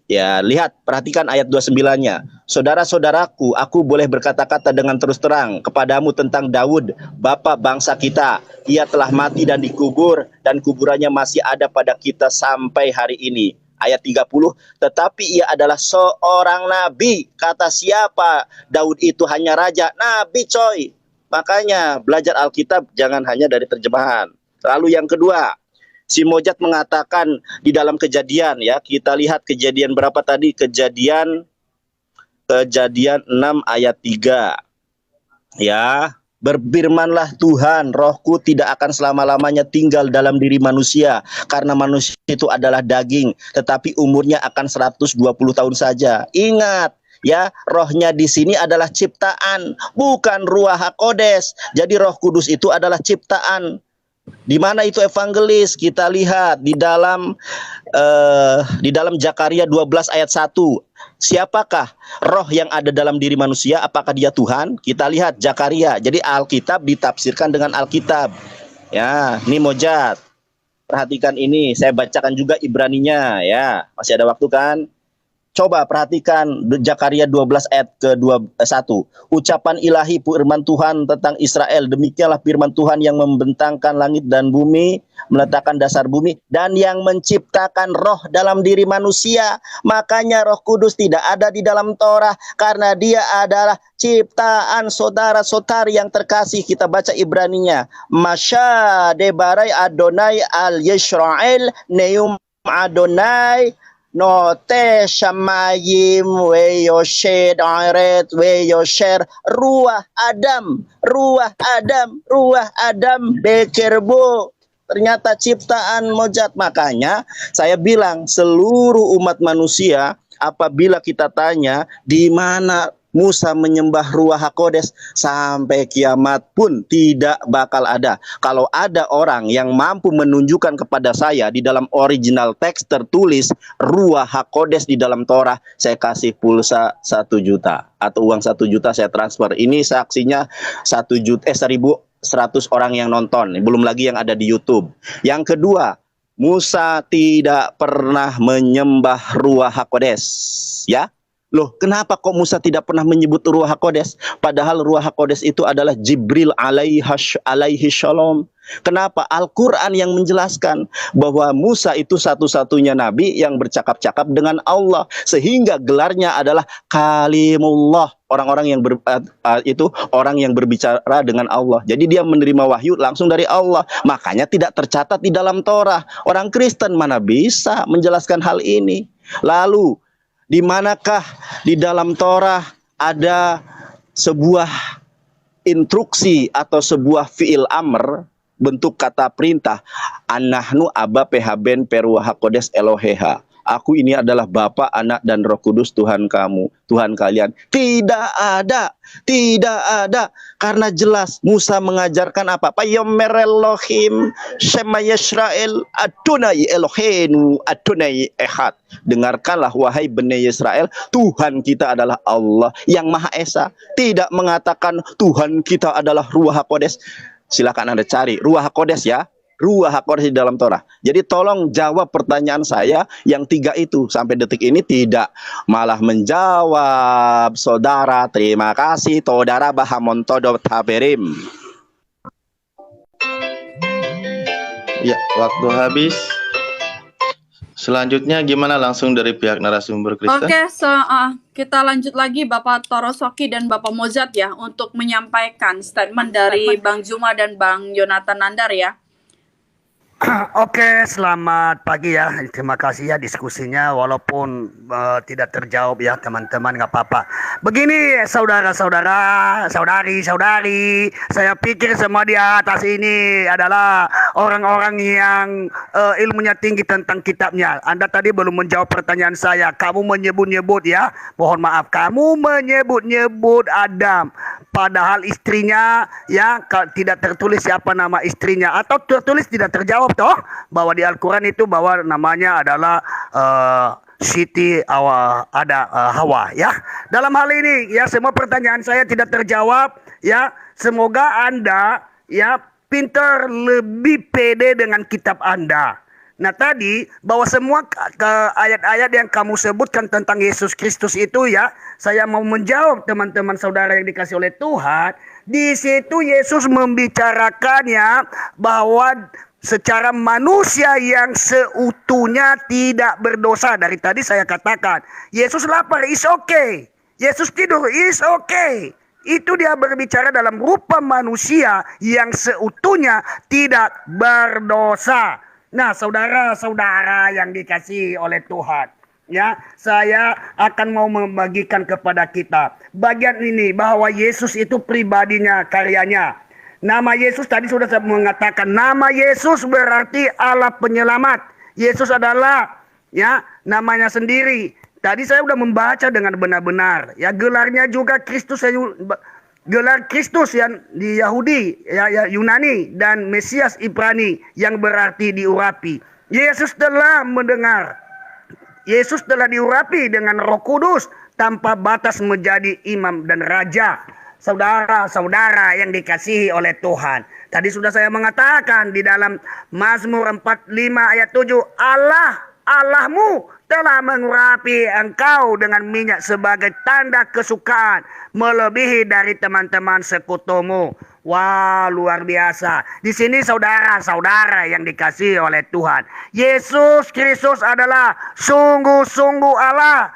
Ya, lihat, perhatikan ayat 29-nya. Saudara-saudaraku, aku boleh berkata-kata dengan terus terang kepadamu tentang Daud, bapa bangsa kita. Ia telah mati dan dikubur, dan kuburannya masih ada pada kita sampai hari ini. Ayat 30, tetapi ia adalah seorang nabi. Kata siapa? Daud itu hanya raja. Nabi coy. Makanya belajar Alkitab jangan hanya dari terjemahan. Lalu yang kedua, si Mojat mengatakan di dalam Kejadian ya, kita lihat Kejadian berapa tadi? Kejadian 6 ayat 3. Ya, berfirmanlah Tuhan, rohku tidak akan selama-lamanya tinggal dalam diri manusia, karena manusia itu adalah daging, tetapi umurnya akan 120 tahun saja. Ingat, ya, rohnya di sini adalah ciptaan, bukan Ruach HaKodes. Jadi Roh Kudus itu adalah ciptaan. Di mana itu evangelis? Kita lihat di dalam Zakaria 12 ayat 1. Siapakah roh yang ada dalam diri manusia? Apakah dia Tuhan? Kita lihat Zakaria. Jadi Alkitab ditafsirkan dengan Alkitab. Ya, ini mojat. Perhatikan ini, saya bacakan juga Ibraninya ya. Masih ada waktu kan? Coba perhatikan Zakaria 12 ayat ke-1. Ucapan ilahi firman Tuhan tentang Israel. Demikianlah firman Tuhan yang membentangkan langit dan bumi, meletakkan dasar bumi, dan yang menciptakan roh dalam diri manusia. Makanya Roh Kudus tidak ada di dalam Torah karena dia adalah ciptaan saudara-saudari yang terkasih. Kita baca Ibraninya. Masya debarai Adonai al Yisrael neum Adonai no te shamayim we yoshed aret we yosher ruah Adam bekerbo. Ternyata ciptaan mojat. Makanya saya bilang seluruh umat manusia, apabila kita tanya di mana Musa menyembah Ruach HaKodes, sampai kiamat pun tidak bakal ada. Kalau ada orang yang mampu menunjukkan kepada saya di dalam original teks tertulis Ruach HaKodes di dalam Torah, saya kasih pulsa 1 juta atau uang 1 juta saya transfer. Ini saksinya 1.100 orang yang nonton, belum lagi yang ada di YouTube. Yang kedua, Musa tidak pernah menyembah Ruach HaKodes, ya. Loh, kenapa kok Musa tidak pernah menyebut Ruach HaKodes? Padahal Ruach HaKodes itu adalah Jibril alaihi shalom. Kenapa? Al-Quran yang menjelaskan bahwa Musa itu satu-satunya nabi yang bercakap-cakap dengan Allah. Sehingga gelarnya adalah Kalimullah. Orang-orang yang orang yang berbicara dengan Allah. Jadi dia menerima wahyu langsung dari Allah. Makanya tidak tercatat di dalam Torah. Orang Kristen mana bisa menjelaskan hal ini? Lalu, di manakah di dalam Torah ada sebuah instruksi atau sebuah fi'il amr, bentuk kata perintah, anahnu aba pehben peruah hakodes eloheha. Aku ini adalah Bapa, Anak, dan Roh Kudus Tuhan kamu, Tuhan kalian. Tidak ada. Karena jelas Musa mengajarkan apa? Payomer Elohim, Shema Yisrael, Adonai Elohenu, Adonai Echad. Dengarkanlah wahai Bani Israel, Tuhan kita adalah Allah yang Maha Esa. Tidak mengatakan Tuhan kita adalah Ruach HaKodes. Silakan Anda cari Ruach HaKodes ya. Ruach HaKodes di dalam Torah. Jadi tolong jawab pertanyaan saya yang 3 itu. Sampai detik ini tidak malah menjawab. Saudara, terima kasih. Saudara Bahamon Todot Haberim. Ya, waktu habis. Selanjutnya gimana, langsung dari pihak narasumber Kristen? Oke, kita lanjut lagi Bapak Torosoki dan Bapak Mozat ya untuk menyampaikan statement dari Bang Juma dan Bang Yonatan Nandar ya. Oke, selamat pagi ya. Terima kasih ya diskusinya, walaupun tidak terjawab ya teman-teman, nggak apa-apa. Begini saudara-saudara, saudari-saudari, saya pikir semua di atas ini adalah orang-orang yang ilmunya tinggi tentang kitabnya. Anda tadi belum menjawab pertanyaan saya. Kamu menyebut-nyebut ya, mohon maaf, kamu menyebut-nyebut Adam. Padahal istrinya ya tidak tertulis siapa nama istrinya, atau tertulis tidak terjawab toh, bahwa di Al-Quran itu bahwa namanya adalah Siti Hawa ya. Dalam hal ini ya semua pertanyaan saya tidak terjawab ya. Semoga Anda ya pintar, lebih pede dengan kitab Anda. Nah tadi bahwa semua ayat-ayat yang kamu sebutkan tentang Yesus Kristus itu ya, saya mau menjawab teman-teman saudara yang dikasih oleh Tuhan. Di situ Yesus membicarakan ya bahwa secara manusia yang seutuhnya tidak berdosa. Dari tadi saya katakan, Yesus lapar, is okay. Yesus tidur, is okay. Itu dia berbicara dalam rupa manusia yang seutuhnya tidak berdosa. Nah, saudara-saudara yang dikasihi oleh Tuhan, ya, saya akan mau membagikan kepada kita bagian ini bahwa Yesus itu pribadinya, karyanya. Nama Yesus tadi sudah saya mengatakan, nama Yesus berarti Allah penyelamat. Yesus adalah ya namanya sendiri. Tadi saya sudah membaca dengan benar-benar. Ya, gelarnya juga Kristus, gelar Kristus yang di Yahudi, ya Yunani, dan Mesias Ibrani yang berarti diurapi. Yesus telah mendengar. Yesus telah diurapi dengan Roh Kudus tanpa batas menjadi imam dan raja. saudara-saudara yang dikasihi oleh Tuhan. Tadi sudah saya mengatakan di dalam Mazmur 45 ayat 7, Allahmu telah mengurapi engkau dengan minyak sebagai tanda kesukaan, melebihi dari teman-teman sekutumu. Wah, luar biasa. Di sini saudara-saudara yang dikasihi oleh Tuhan. Yesus Kristus adalah sungguh-sungguh Allah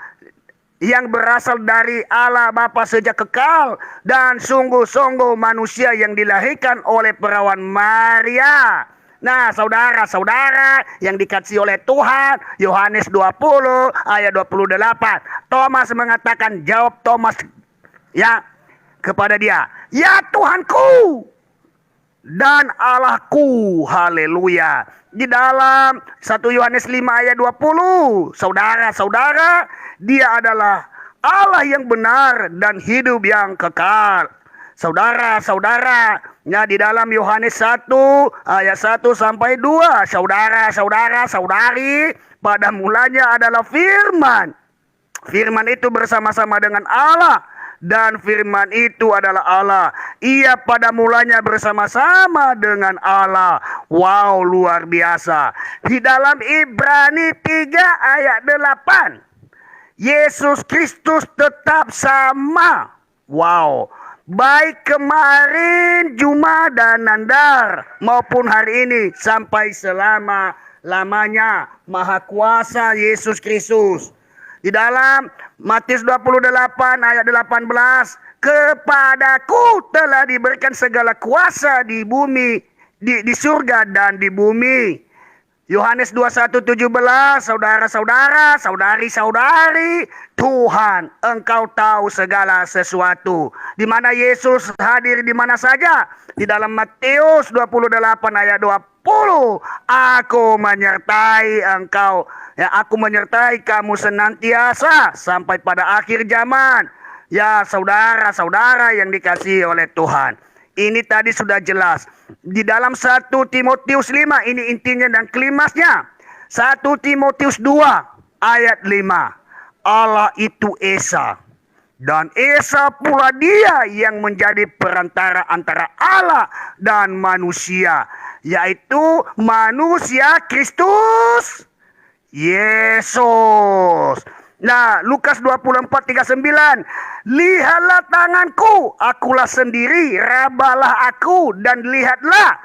yang berasal dari Allah Bapa sejak kekal, dan sungguh-sungguh manusia yang dilahirkan oleh perawan Maria. Nah, saudara-saudara yang dikasihi oleh Tuhan, Yohanes 20 ayat 28. Thomas mengatakan, jawab Thomas ya kepada dia, "Ya Tuhanku dan Allahku." Haleluya. Di dalam 1 Yohanes 5 ayat 20, saudara-saudara, Dia adalah Allah yang benar dan hidup yang kekal. Saudara-saudara, ya di dalam Yohanes 1 ayat 1 sampai 2, saudara-saudara, saudari, pada mulanya adalah firman. Firman itu bersama-sama dengan Allah, dan firman itu adalah Allah. Ia pada mulanya bersama-sama dengan Allah. Wow, luar biasa. Di dalam Ibrani 3 ayat 8, Yesus Kristus tetap sama. Wow. Baik kemarin, Juma dan Nandar, maupun hari ini sampai selama-lamanya. Maha kuasa Yesus Kristus. Di dalam Matius 28 ayat 18, kepadaku telah diberikan segala kuasa di bumi, di surga dan di bumi. Yohanes 21:17, saudara-saudara, saudari-saudari, Tuhan, Engkau tahu segala sesuatu. Di mana Yesus hadir di mana saja. Di dalam Matius 28 ayat 20, aku menyertai engkau, ya, aku menyertai kamu senantiasa sampai pada akhir zaman. Ya, saudara-saudara yang dikasihi oleh Tuhan. Ini tadi sudah jelas. Di dalam 1 Timotius 5, ini intinya dan klimasnya. 1 Timotius 2 ayat 5. Allah itu Esa. Dan Esa pula Dia yang menjadi perantara antara Allah dan manusia, yaitu manusia Kristus Yesus. Nah, Lukas 24:39, lihatlah tanganku, akulah sendiri, rabalah aku dan lihatlah,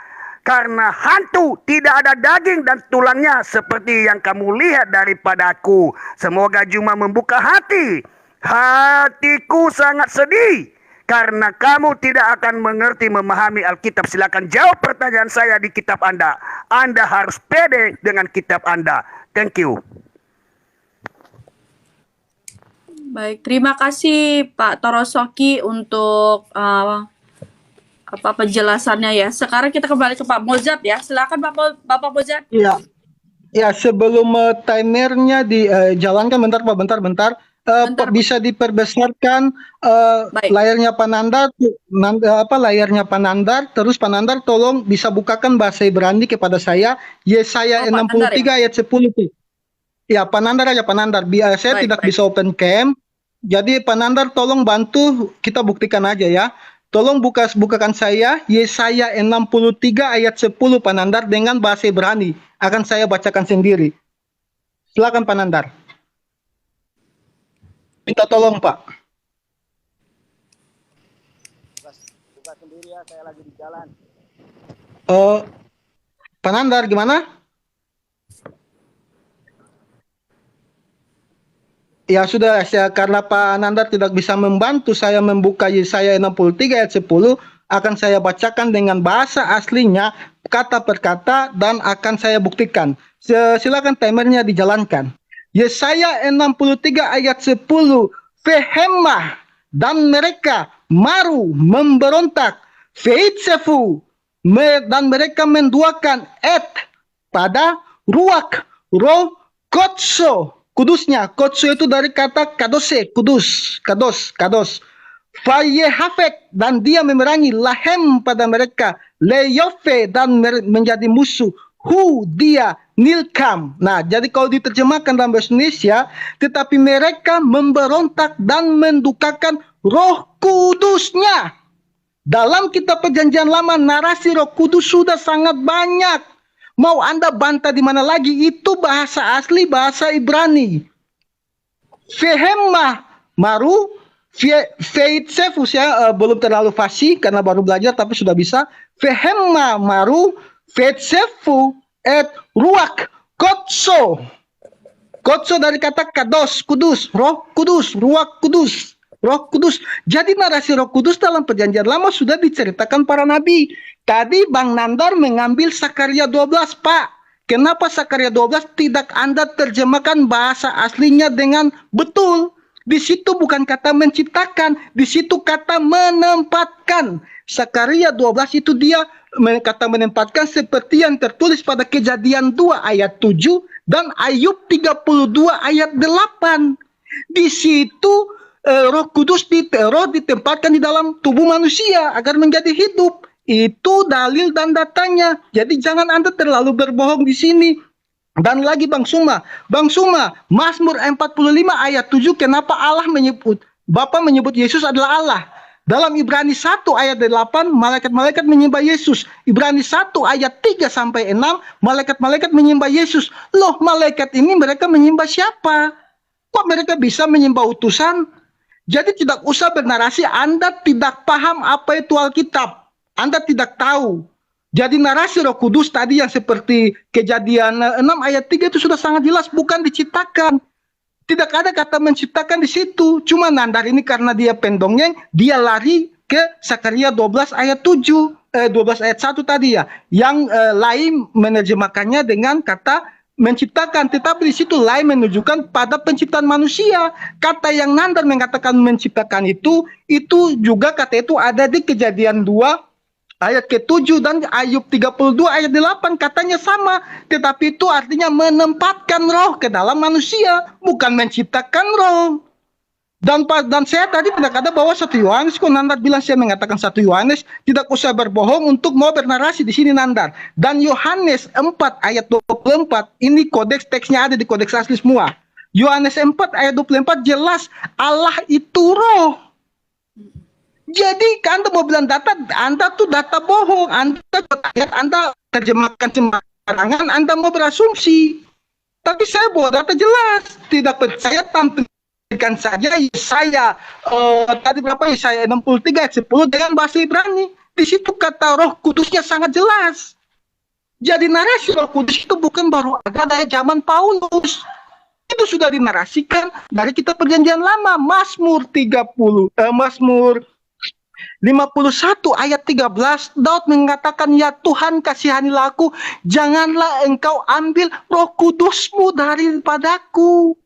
karena hantu tidak ada daging dan tulangnya seperti yang kamu lihat daripadaku. Semoga Juma membuka hati. Hatiku sangat sedih karena kamu tidak akan mengerti memahami Alkitab. Silakan jawab pertanyaan saya di kitab Anda. Anda harus pede dengan kitab Anda. Thank you. Baik, terima kasih Pak Torosoki untuk penjelasannya ya. Sekarang kita kembali ke Pak Mozart ya. Silakan Bapak Mozart. Iya. Ya, sebelum timernya dijalankan, bentar. Bentar, Pak. Bisa diperbesarkan Baik. layarnya Panandar, layarnya Panandar. Terus Panandar tolong bisa bukakan bahasa Ibrani kepada saya, Yesaya Oh, Pak 63 ayat 10 tuh. Ya, Panandar aja, Panandar. Biar saya Baik, tidak baik. bisa open cam. Jadi Panandar tolong bantu kita buktikan aja ya. Tolong bukakan saya Yesaya 63 ayat 10 Panandar dengan bahasa Ibrani. Akan saya bacakan sendiri. Silakan Panandar. Minta tolong, Pak. Buka sendiri ya, saya lagi di jalan. Panandar gimana? Ya sudah, karena Pak Nandar tidak bisa membantu saya membuka Yesaya 63 ayat 10, akan saya bacakan dengan bahasa aslinya, kata per kata, dan akan saya buktikan. Silakan timernya dijalankan. Yesaya 63 ayat 10, Vehemah, dan mereka maru memberontak, Veitsefu, dan mereka menduakan pada ruak, roh, kotso. Kudusnya, kotso itu dari kata kadose, kudus, kados. Fayehafek, dan dia memerangi, lahem pada mereka, leyofe, dan menjadi musuh, dia nilkam. Nah, jadi kalau diterjemahkan dalam bahasa Indonesia, tetapi mereka memberontak dan mendukakan Roh Kudusnya. Dalam kitab Perjanjian Lama, narasi Roh Kudus sudah sangat banyak. Mau Anda bantah di mana lagi, itu bahasa asli, bahasa Ibrani. Fehemah maru, Feitsefus ya, belum terlalu fasih karena baru belajar tapi sudah bisa. Fehemah maru, Feitsefu, et ruak, kotso. Kotso dari kata kados, kudus, roh kudus, ruak kudus. Roh Kudus. Jadi narasi Roh Kudus dalam Perjanjian Lama sudah diceritakan para nabi. Tadi Bang Nandar mengambil Sakaria 12, Pak. Kenapa Sakaria 12 tidak Anda terjemahkan bahasa aslinya dengan betul? Di situ bukan kata menciptakan, di situ kata menempatkan. Sakaria 12 itu dia kata menempatkan seperti yang tertulis pada Kejadian 2 ayat 7 dan Ayub 32 ayat 8. Di situ Roh Kudus ditempatkan di dalam tubuh manusia agar menjadi hidup. Itu dalil dan datanya. Jadi jangan Anda terlalu berbohong di sini. Dan lagi Bang Suma, Mazmur 45 ayat 7, kenapa Allah menyebut, Bapa menyebut Yesus adalah Allah? Dalam Ibrani 1 ayat 8, malaikat-malaikat menyembah Yesus. Ibrani 1 ayat 3 sampai 6, malaikat-malaikat menyembah Yesus. Loh, malaikat ini mereka menyembah siapa? Kok mereka bisa menyembah utusan? Jadi tidak usah bernarasi Anda tidak paham apa itu Alkitab. Anda tidak tahu. Jadi narasi Roh Kudus tadi yang seperti Kejadian 6 ayat 3 itu sudah sangat jelas, bukan diciptakan. Tidak ada kata menciptakan di situ. Cuma Nandar ini karena dia pendongeng, dia lari ke Sakaria 12 ayat 7, 12 ayat 1 tadi ya. Yang lain menerjemahkannya dengan kata menciptakan, tetapi di situ lain menunjukkan pada penciptaan manusia. Kata yang Nandar mengatakan menciptakan itu juga kata itu ada di Kejadian 2 ayat ke-7 dan Ayub 32 ayat 8 katanya sama, tetapi itu artinya menempatkan roh ke dalam manusia, bukan menciptakan roh. Dan saya tadi tidak ada bahwa 1 Yohanes, kok Nandar bilang saya mengatakan 1 Yohanes, tidak usah berbohong untuk mau bernarasi di sini Nandar. Dan Yohanes 4 ayat 24, ini kodeks teksnya ada di kodeks asli semua. Yohanes 4 ayat 24 jelas Allah itu roh. Jadi Anda mau bilang data, Anda tuh data bohong, Anda terjemahkan sembarangan, Anda mau berasumsi. Tapi saya bawa data jelas, tidak percaya tampilkan saja Yesaya tadi berapa Yesaya 63 ayat 10 dengan bahasa Ibrani. Di situ kata Roh Kudusnya sangat jelas. Jadi narasi Roh Kudus itu bukan baru ada dari zaman Paulus. Itu sudah dinarasikan dari kitab Perjanjian Lama. Mazmur 51 ayat 13, Daud mengatakan, ya Tuhan kasihanilah aku, janganlah engkau ambil Roh Kudusmu daripadaku.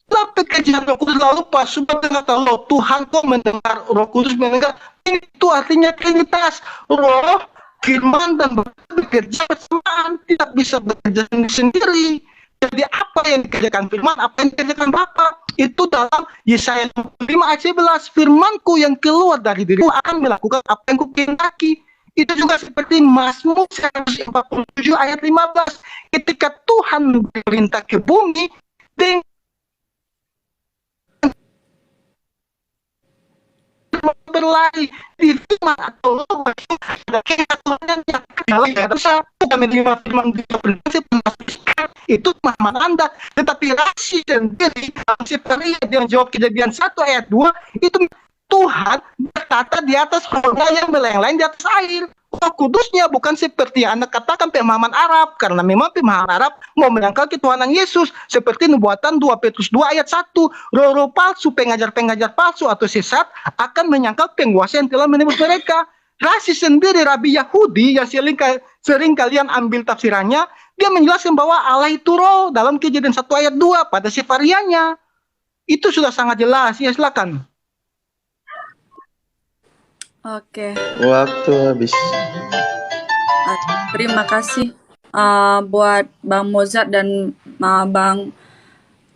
Tapi pekerjaan Roh Kudus lalu pas sudah berkata, loh Tuhan kok mendengar, Roh Kudus mendengar, itu artinya Trinitas. Roh, firman dan bekerja bersamaan, tidak bisa bekerja sendiri. Jadi apa yang dikerjakan firman, apa yang dikerjakan Bapa, itu dalam Yesaya 5 ayat 11, firmanku yang keluar dari diriku akan melakukan apa yang kukehendaki. Itu juga seperti Mazmur 147 ayat 15, ketika Tuhan berperintah ke bumi dengan berlari di firman atau ada Tuhan yang tidak bisa bukan menerima firman prinsip itu pemahaman Anda, tetapi rasi sendiri Sakaria yang jawab Kejadian 1 ayat 2 itu Tuhan bertata di atas rohnya yang melayang-layang di atas air. Roh Kudusnya bukan seperti yang Anda katakan pemahaman Arab, karena memang pemahaman Arab mau menyangkal ketuhanan Yesus seperti nubuatan 2 Petrus 2 ayat 1, roh-roh palsu, pengajar-pengajar palsu atau sesat akan menyangkal penguasa yang telah menebus mereka. Rasi sendiri Rabi Yahudi yang sering kalian ambil tafsirannya, dia menjelaskan bahwa Allah itu roh dalam Kejadian 1 ayat 2 pada sifarianya. Itu sudah sangat jelas. Ya silakan. Oke. Waktu habis. Terima kasih buat Bang Mozart dan Bang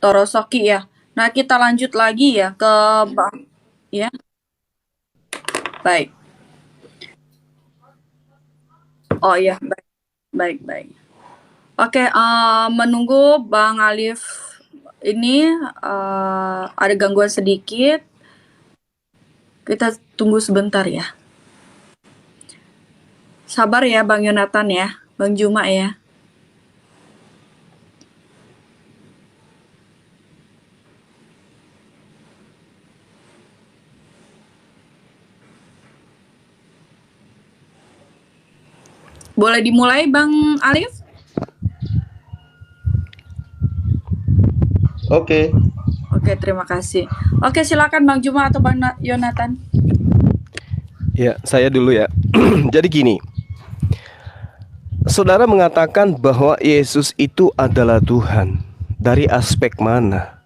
Torosoki ya. Nah, kita lanjut lagi ya ke Bang ya. Baik. Oh ya, baik. Oke, menunggu Bang Alif ini ada gangguan sedikit. Kita tunggu sebentar ya. Sabar ya Bang Yonatan ya, Bang Juma ya. Boleh dimulai Bang Alif? Oke. Oke, terima kasih. Oke, silakan Bang Juma atau Bang Yonatan. Ya, saya dulu ya. Jadi gini, saudara mengatakan bahwa Yesus itu adalah Tuhan. Dari aspek mana?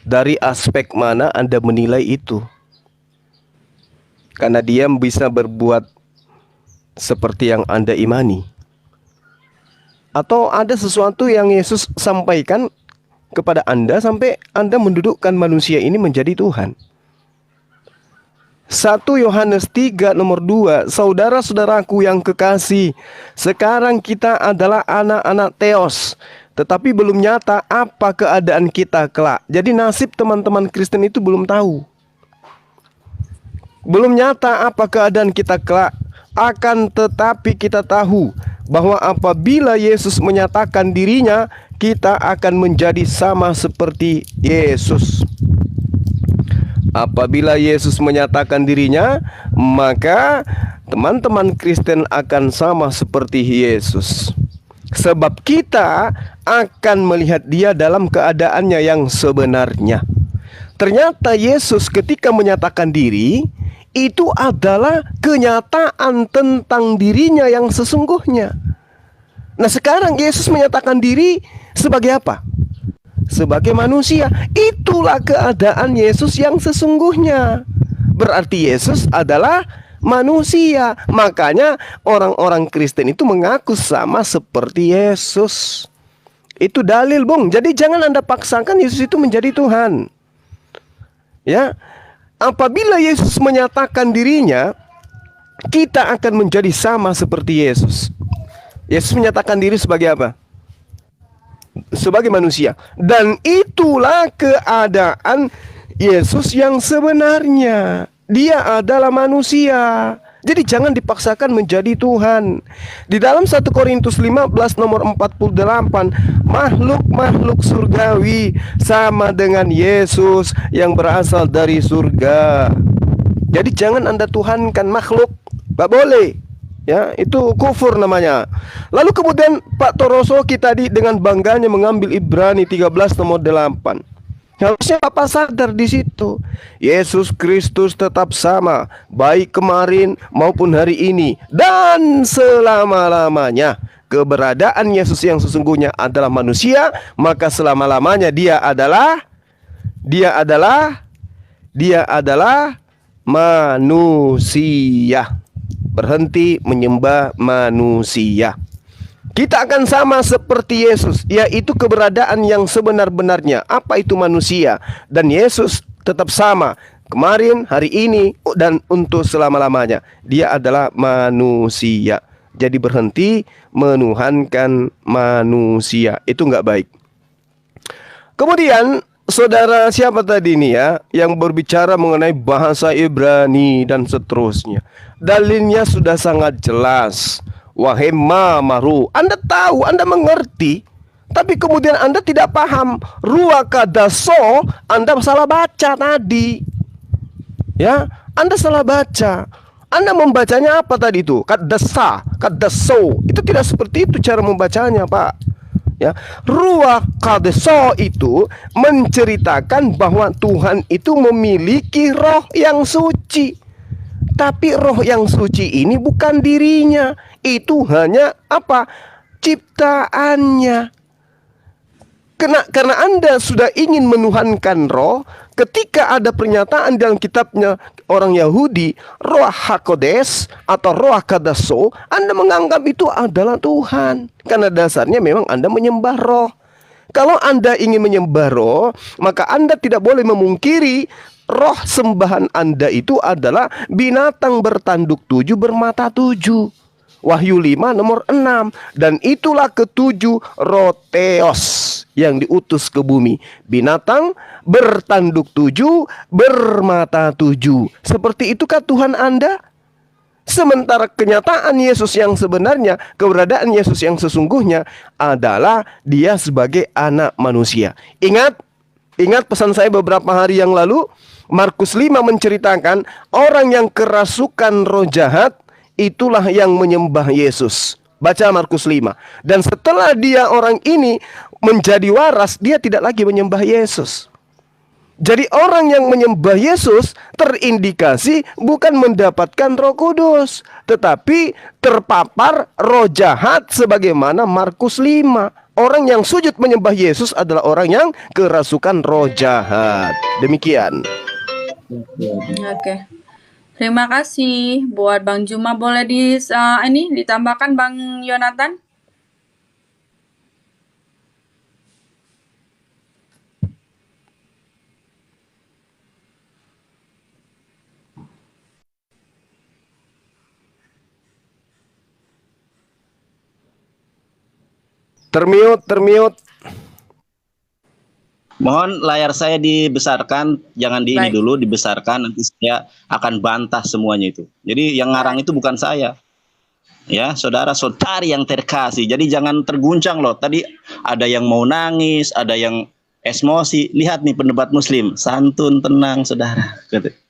Dari aspek mana Anda menilai itu? Karena dia bisa berbuat seperti yang Anda imani. Atau ada sesuatu yang Yesus sampaikan kepada Anda sampai Anda mendudukkan manusia ini menjadi Tuhan. 1 Yohanes 3 nomor 2, saudara-saudaraku yang kekasih, sekarang kita adalah anak-anak Theos, tetapi belum nyata apa keadaan kita kelak. Jadi nasib teman-teman Kristen itu belum tahu. Belum nyata apa keadaan kita kelak. Akan tetapi kita tahu bahwa apabila Yesus menyatakan dirinya, kita akan menjadi sama seperti Yesus. Apabila Yesus menyatakan dirinya, maka teman-teman Kristen akan sama seperti Yesus. Sebab kita akan melihat dia dalam keadaannya yang sebenarnya. Ternyata Yesus ketika menyatakan diri, itu adalah kenyataan tentang dirinya yang sesungguhnya. Nah sekarang Yesus menyatakan diri sebagai apa? Sebagai manusia. Itulah keadaan Yesus yang sesungguhnya. Berarti Yesus adalah manusia. Makanya orang-orang Kristen itu mengaku sama seperti Yesus. Itu dalil, Bung. Jadi jangan Anda paksakan Yesus itu menjadi Tuhan. Ya. Apabila Yesus menyatakan dirinya, kita akan menjadi sama seperti Yesus. Yesus menyatakan diri sebagai apa? Sebagai manusia. Dan itulah keadaan Yesus yang sebenarnya. Dia adalah manusia. Jadi jangan dipaksakan menjadi Tuhan. Di dalam 1 Korintus 15 nomor 48, makhluk-makhluk surgawi sama dengan Yesus yang berasal dari surga. Jadi jangan Anda tuhankan makhluk. Gak boleh. Ya, itu kufur namanya. Lalu kemudian Pak Torosoki tadi dengan bangganya mengambil Ibrani 13 nomor 8. Harusnya Bapak sadar di situ. Yesus Kristus tetap sama, baik kemarin maupun hari ini dan selama-lamanya. Keberadaan Yesus yang sesungguhnya adalah manusia, maka selama-lamanya dia adalah manusia. Berhenti menyembah manusia. Kita akan sama seperti Yesus, yaitu keberadaan yang sebenar-benarnya. Apa itu manusia? Dan Yesus tetap sama kemarin, hari ini, dan untuk selama-lamanya. Dia adalah manusia. Jadi berhenti menuhankan manusia. Itu nggak baik. Kemudian saudara siapa tadi ini ya yang berbicara mengenai bahasa Ibrani dan seterusnya. Dalilnya sudah sangat jelas. Wahai mamaru, Anda tahu, Anda mengerti, tapi kemudian Anda tidak paham. Ruakadaso, Anda salah baca tadi. Ya, Anda salah baca. Anda membacanya apa tadi itu? Kadasa, kadaso. Itu tidak seperti itu cara membacanya, Pak. Ya, ruakadaso itu menceritakan bahwa Tuhan itu memiliki roh yang suci. Tapi roh yang suci ini bukan dirinya. Itu hanya apa? Ciptaannya. Karena Anda sudah ingin menuhankan roh, ketika ada pernyataan dalam kitabnya orang Yahudi, Roh HaKodes atau Roh Kadaso, Anda menganggap itu adalah Tuhan. Karena dasarnya memang Anda menyembah roh. Kalau Anda ingin menyembah roh, maka Anda tidak boleh memungkiri roh sembahan Anda itu adalah binatang bertanduk 7 bermata 7. Wahyu 5 nomor 6. Dan itulah ketujuh roh Theos. yang diutus ke bumi. Binatang bertanduk 7, bermata 7. Seperti itukah Tuhan Anda? Sementara kenyataan Yesus yang sebenarnya, keberadaan Yesus yang sesungguhnya adalah dia sebagai anak manusia. Ingat pesan saya beberapa hari yang lalu, Markus 5 menceritakan orang yang kerasukan roh jahat itulah yang menyembah Yesus. Baca Markus 5. Dan setelah dia orang ini menjadi waras, dia tidak lagi menyembah Yesus. Jadi orang yang menyembah Yesus terindikasi bukan mendapatkan Roh Kudus, tetapi terpapar roh jahat sebagaimana Markus 5. Orang yang sujud menyembah Yesus adalah orang yang kerasukan roh jahat. Demikian. Oke. Terima kasih buat Bang Juma. Boleh ditambahkan Bang Yonatan? Termute. Mohon layar saya dibesarkan, jangan di ini Baik. dulu, dibesarkan, nanti saya akan bantah semuanya itu. Jadi yang ngarang itu bukan saya. Ya, saudara-saudari yang terkasih. Jadi jangan terguncang loh. Tadi ada yang mau nangis, ada yang emosi. Lihat nih pendebat muslim, santun, tenang, saudara.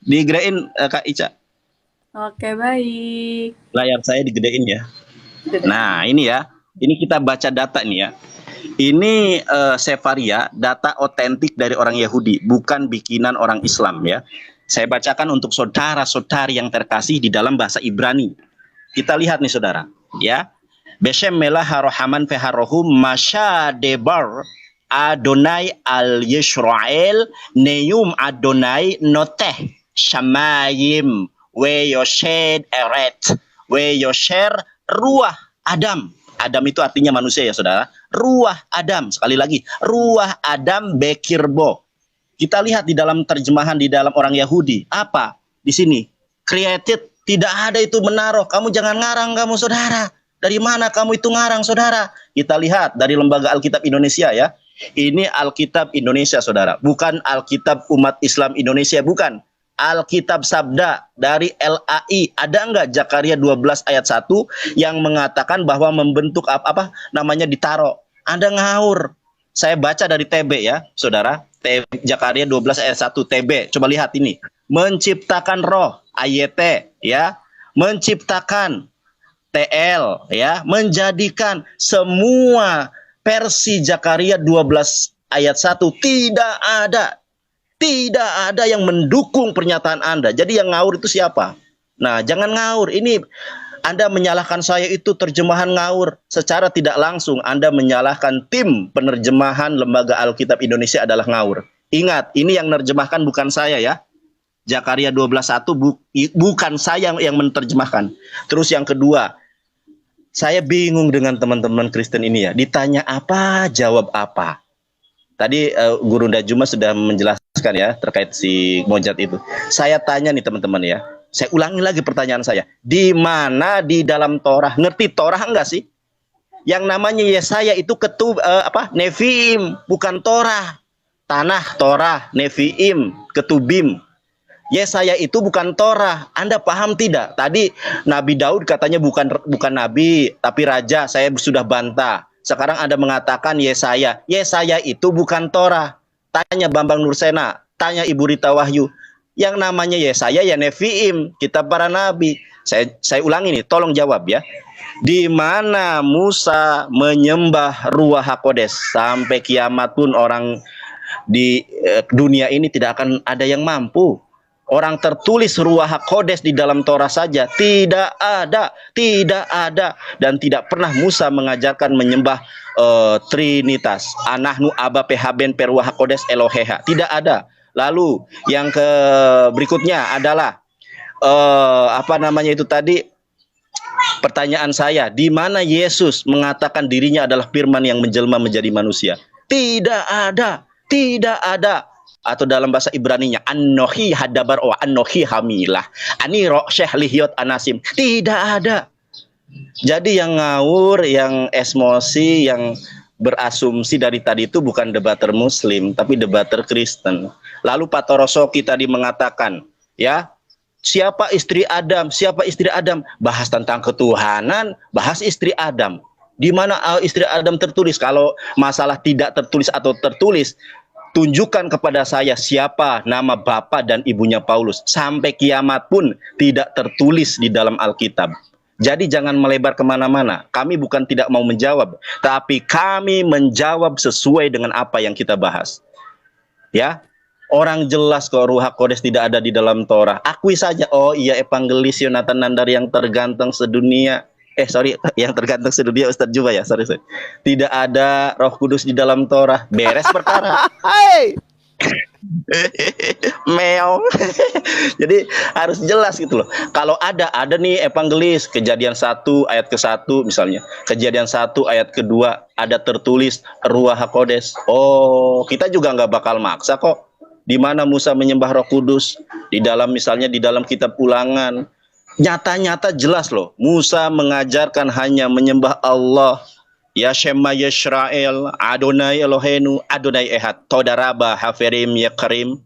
Digedein Kak Ica. Oke, baik. Layar saya digedein ya. Nah, ini ya. Ini kita baca data nih ya. Ini Sefaria, data otentik dari orang Yahudi, bukan bikinan orang Islam ya. Saya bacakan untuk saudara-saudari yang terkasih di dalam bahasa Ibrani. Kita lihat nih saudara, ya. Beshem melah harohaman feharohu masya debar Adonai al Yisrael neum Adonai noteh shamayim we yoshed eret we yosher ruah Adam. Adam itu artinya manusia ya saudara. Ruah Adam, sekali lagi, ruah Adam bekirbo. Kita lihat di dalam terjemahan di dalam orang Yahudi, apa di sini? Created, tidak ada itu menaruh. Kamu jangan ngarang kamu saudara. Dari mana kamu itu ngarang saudara? Kita lihat dari Lembaga Alkitab Indonesia ya. Ini Alkitab Indonesia saudara, bukan Alkitab Umat Islam Indonesia, bukan. Alkitab Sabda dari LAI. Ada enggak Zakaria 12 ayat 1 yang mengatakan bahwa membentuk apa namanya ditaruh? Anda ngawur. Saya baca dari TB ya, saudara. Zakaria 12 ayat 1 TB. Coba lihat ini. Menciptakan roh, AYT ya. Menciptakan TL ya, menjadikan semua versi Zakaria 12 ayat 1 tidak ada yang mendukung pernyataan Anda. Jadi yang ngawur itu siapa? Nah, jangan ngawur. Ini Anda menyalahkan saya itu terjemahan ngawur. Secara tidak langsung Anda menyalahkan tim penerjemahan Lembaga Alkitab Indonesia adalah ngawur. Ingat, ini yang menerjemahkan bukan saya ya. Zakaria 12:1 bukan saya yang menerjemahkan. Terus yang kedua, saya bingung dengan teman-teman Kristen ini ya. Ditanya apa, jawab apa. Tadi Guru Ndajuma sudah menjelaskan ya terkait si Mojat itu. Saya tanya nih teman-teman ya. Saya ulangi lagi pertanyaan saya. Di mana di dalam Torah? Ngerti Torah enggak sih? Yang namanya Yesaya itu Neviim, bukan Torah. Tanah Torah, Neviim, ketubim. Yesaya itu bukan Torah. Anda paham tidak? Tadi Nabi Daud katanya bukan nabi, tapi raja. Saya sudah bantah. Sekarang Anda mengatakan Yesaya. Yesaya itu bukan Torah. Tanya Bambang Nursena, tanya Ibu Rita Wahyu. Yang namanya Yesaya ya Neviim, kitab para nabi. Saya ulangi nih, tolong jawab ya. Di mana Musa menyembah Ruach HaKodes, sampai kiamat pun orang di dunia ini tidak akan ada yang mampu. Orang tertulis Ruach HaKodes di dalam Torah saja tidak ada, dan tidak pernah Musa mengajarkan menyembah Trinitas. Anahnu aba pehaben peruach HaKodes Eloheha, tidak ada. Lalu yang berikutnya adalah pertanyaan saya, di mana Yesus mengatakan dirinya adalah firman yang menjelma menjadi manusia? Tidak ada. Atau dalam bahasa Ibraninya Anohi hadabar wa anohi hamilah ani ro'syeh lihyot anasim, tidak ada. Jadi yang ngawur, yang emosi, yang berasumsi dari tadi itu bukan debater Muslim, tapi debater Kristen. Lalu Pak Torosoki tadi mengatakan, ya, siapa istri Adam? Siapa istri Adam? Bahas tentang ketuhanan, bahas istri Adam. Di mana istri Adam tertulis? Kalau masalah tidak tertulis atau tertulis, tunjukkan kepada saya siapa nama bapak dan ibunya Paulus. Sampai kiamat pun tidak tertulis di dalam Alkitab. Jadi jangan melebar kemana-mana. Kami bukan tidak mau menjawab, tapi kami menjawab sesuai dengan apa yang kita bahas. Ya, orang jelas kok Ruh HaKodes tidak ada di dalam Torah. Akui saja, oh iya evangelis Yonatan Nandar yang terganteng sedunia. Yang terganteng sedunia Ustadz Juba ya, sorry. Tidak ada Roh Kudus di dalam Torah. Beres perkara. Hai. Meong. Jadi harus jelas gitu loh. Kalau ada nih evangelis Kejadian 1 ayat ke-1 misalnya. Kejadian 1 ayat kedua ada tertulis Ruah HaKodes. Oh, kita juga nggak bakal maksa kok. Di mana Musa menyembah Roh Kudus? Di dalam misalnya di dalam kitab Ulangan. Nyata-nyata jelas loh. Musa mengajarkan hanya menyembah Allah. Ya Shema Yisrael, Adonai Elohenu, Adonai Ehad, Todaraba, Haferim, Yekarim.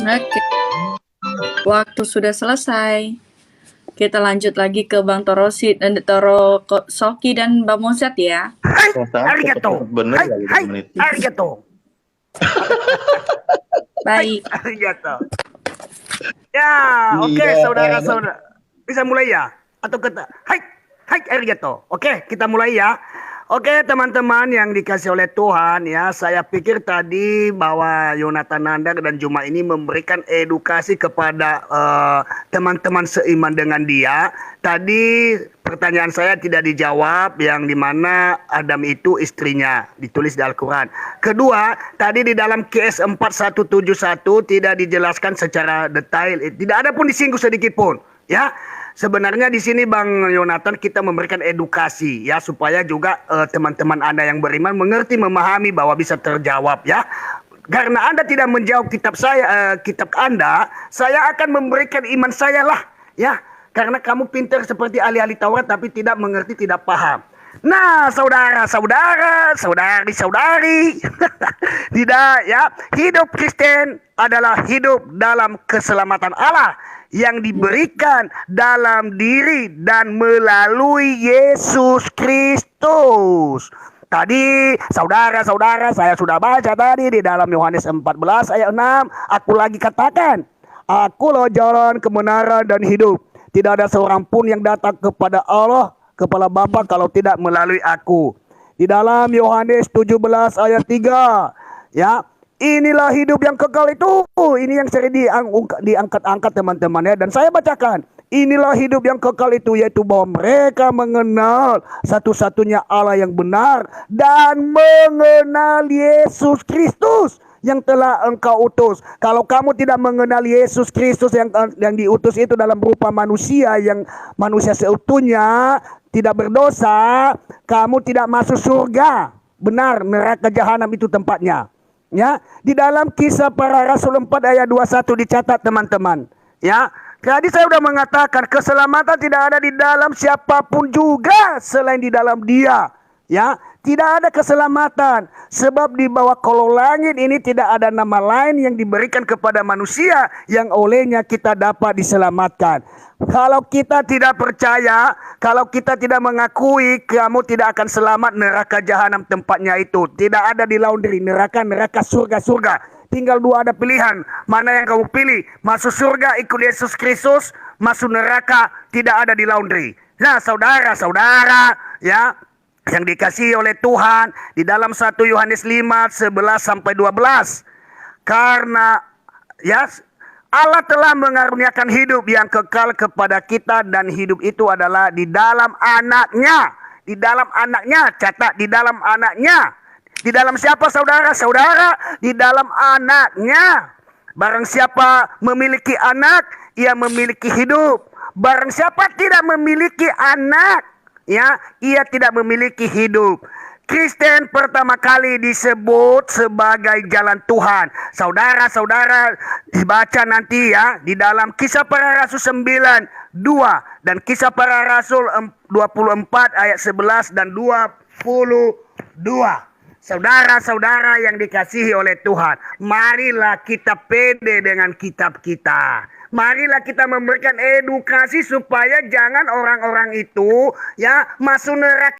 Oke. Waktu sudah selesai. Kita lanjut lagi ke Bang Soki dan Bang Mozat ya. Hai, arigato. Bener Hai, ya, menit. arigato. Baik. Arigato. Ya, oke, Iya. saudara-saudara. Bisa mulai ya? Atau kata, hai, arigato. Oke, kita mulai ya. Oke, teman-teman yang dikasih oleh Tuhan ya, saya pikir tadi bahwa Yonatan Nandar dan Juma ini memberikan edukasi kepada teman-teman seiman dengan dia. Tadi pertanyaan saya tidak dijawab, yang dimana Adam itu istrinya, ditulis di Al-Quran. Kedua, tadi di dalam KS 4171 tidak dijelaskan secara detail, tidak ada pun disinggung sedikit pun, ya. Sebenarnya di sini Bang Yonatan kita memberikan edukasi ya, supaya juga teman-teman Anda yang beriman mengerti, memahami bahwa bisa terjawab ya. Karena Anda tidak menjawab kitab Anda, saya akan memberikan iman saya lah ya. Karena kamu pintar seperti ahli-ahli Taurat tapi tidak mengerti, tidak paham. Nah, saudara-saudara, saudari-saudari, tidak ya, hidup Kristen adalah hidup dalam keselamatan Allah yang diberikan dalam diri dan melalui Yesus Kristus. Tadi saudara-saudara saya sudah baca tadi di dalam Yohanes 14 ayat 6. Aku lagi katakan, akulah jalan, kebenaran dan hidup. Tidak ada seorang pun yang datang kepada Allah, kepada Bapa kalau tidak melalui aku. Di dalam Yohanes 17 ayat 3, ya, inilah hidup yang kekal itu. Ini yang sering diangkat-angkat teman-teman ya. Dan saya bacakan. Inilah hidup yang kekal itu, yaitu bahwa mereka mengenal satu-satunya Allah yang benar dan mengenal Yesus Kristus yang telah engkau utus. Kalau kamu tidak mengenal Yesus Kristus yang diutus itu dalam rupa manusia, yang manusia seutuhnya tidak berdosa, kamu tidak masuk surga. Benar, neraka jahanam itu tempatnya. Ya, di dalam Kisah Para Rasul 4 ayat 21 dicatat teman-teman. Ya, jadi saya sudah mengatakan keselamatan tidak ada di dalam siapapun juga selain di dalam Dia. Ya, tidak ada keselamatan sebab di bawah kolong langit ini tidak ada nama lain yang diberikan kepada manusia yang olehnya kita dapat diselamatkan. Kalau kita tidak percaya, kalau kita tidak mengakui, kamu tidak akan selamat. Neraka jahanam tempatnya itu. Tidak ada di laundry, neraka, surga. Tinggal dua, ada pilihan. Mana yang kamu pilih? Masuk surga ikut Yesus Kristus, masuk neraka tidak ada di laundry. Nah, saudara-saudara, ya, yang dikasihi oleh Tuhan, di dalam 1 Yohanes 5, 11 sampai 12. Karena ya, Allah telah mengaruniakan hidup yang kekal kepada kita, dan hidup itu adalah di dalam anaknya. Di dalam anaknya, catat, di dalam anaknya. Di dalam siapa saudara-saudara? Di dalam anaknya. Barang siapa memiliki anak, ia memiliki hidup. Barang siapa tidak memiliki anak, ya, ia tidak memiliki hidup. Kristen pertama kali disebut sebagai jalan Tuhan. Saudara-saudara dibaca nanti ya di dalam Kisah Para Rasul 9, 2 Dan Kisah Para Rasul 24 ayat 11 dan 22. Saudara-saudara yang dikasihi oleh Tuhan, marilah kita pede dengan kitab kita. Marilah kita memberikan edukasi supaya jangan orang-orang itu ya masuk neraka.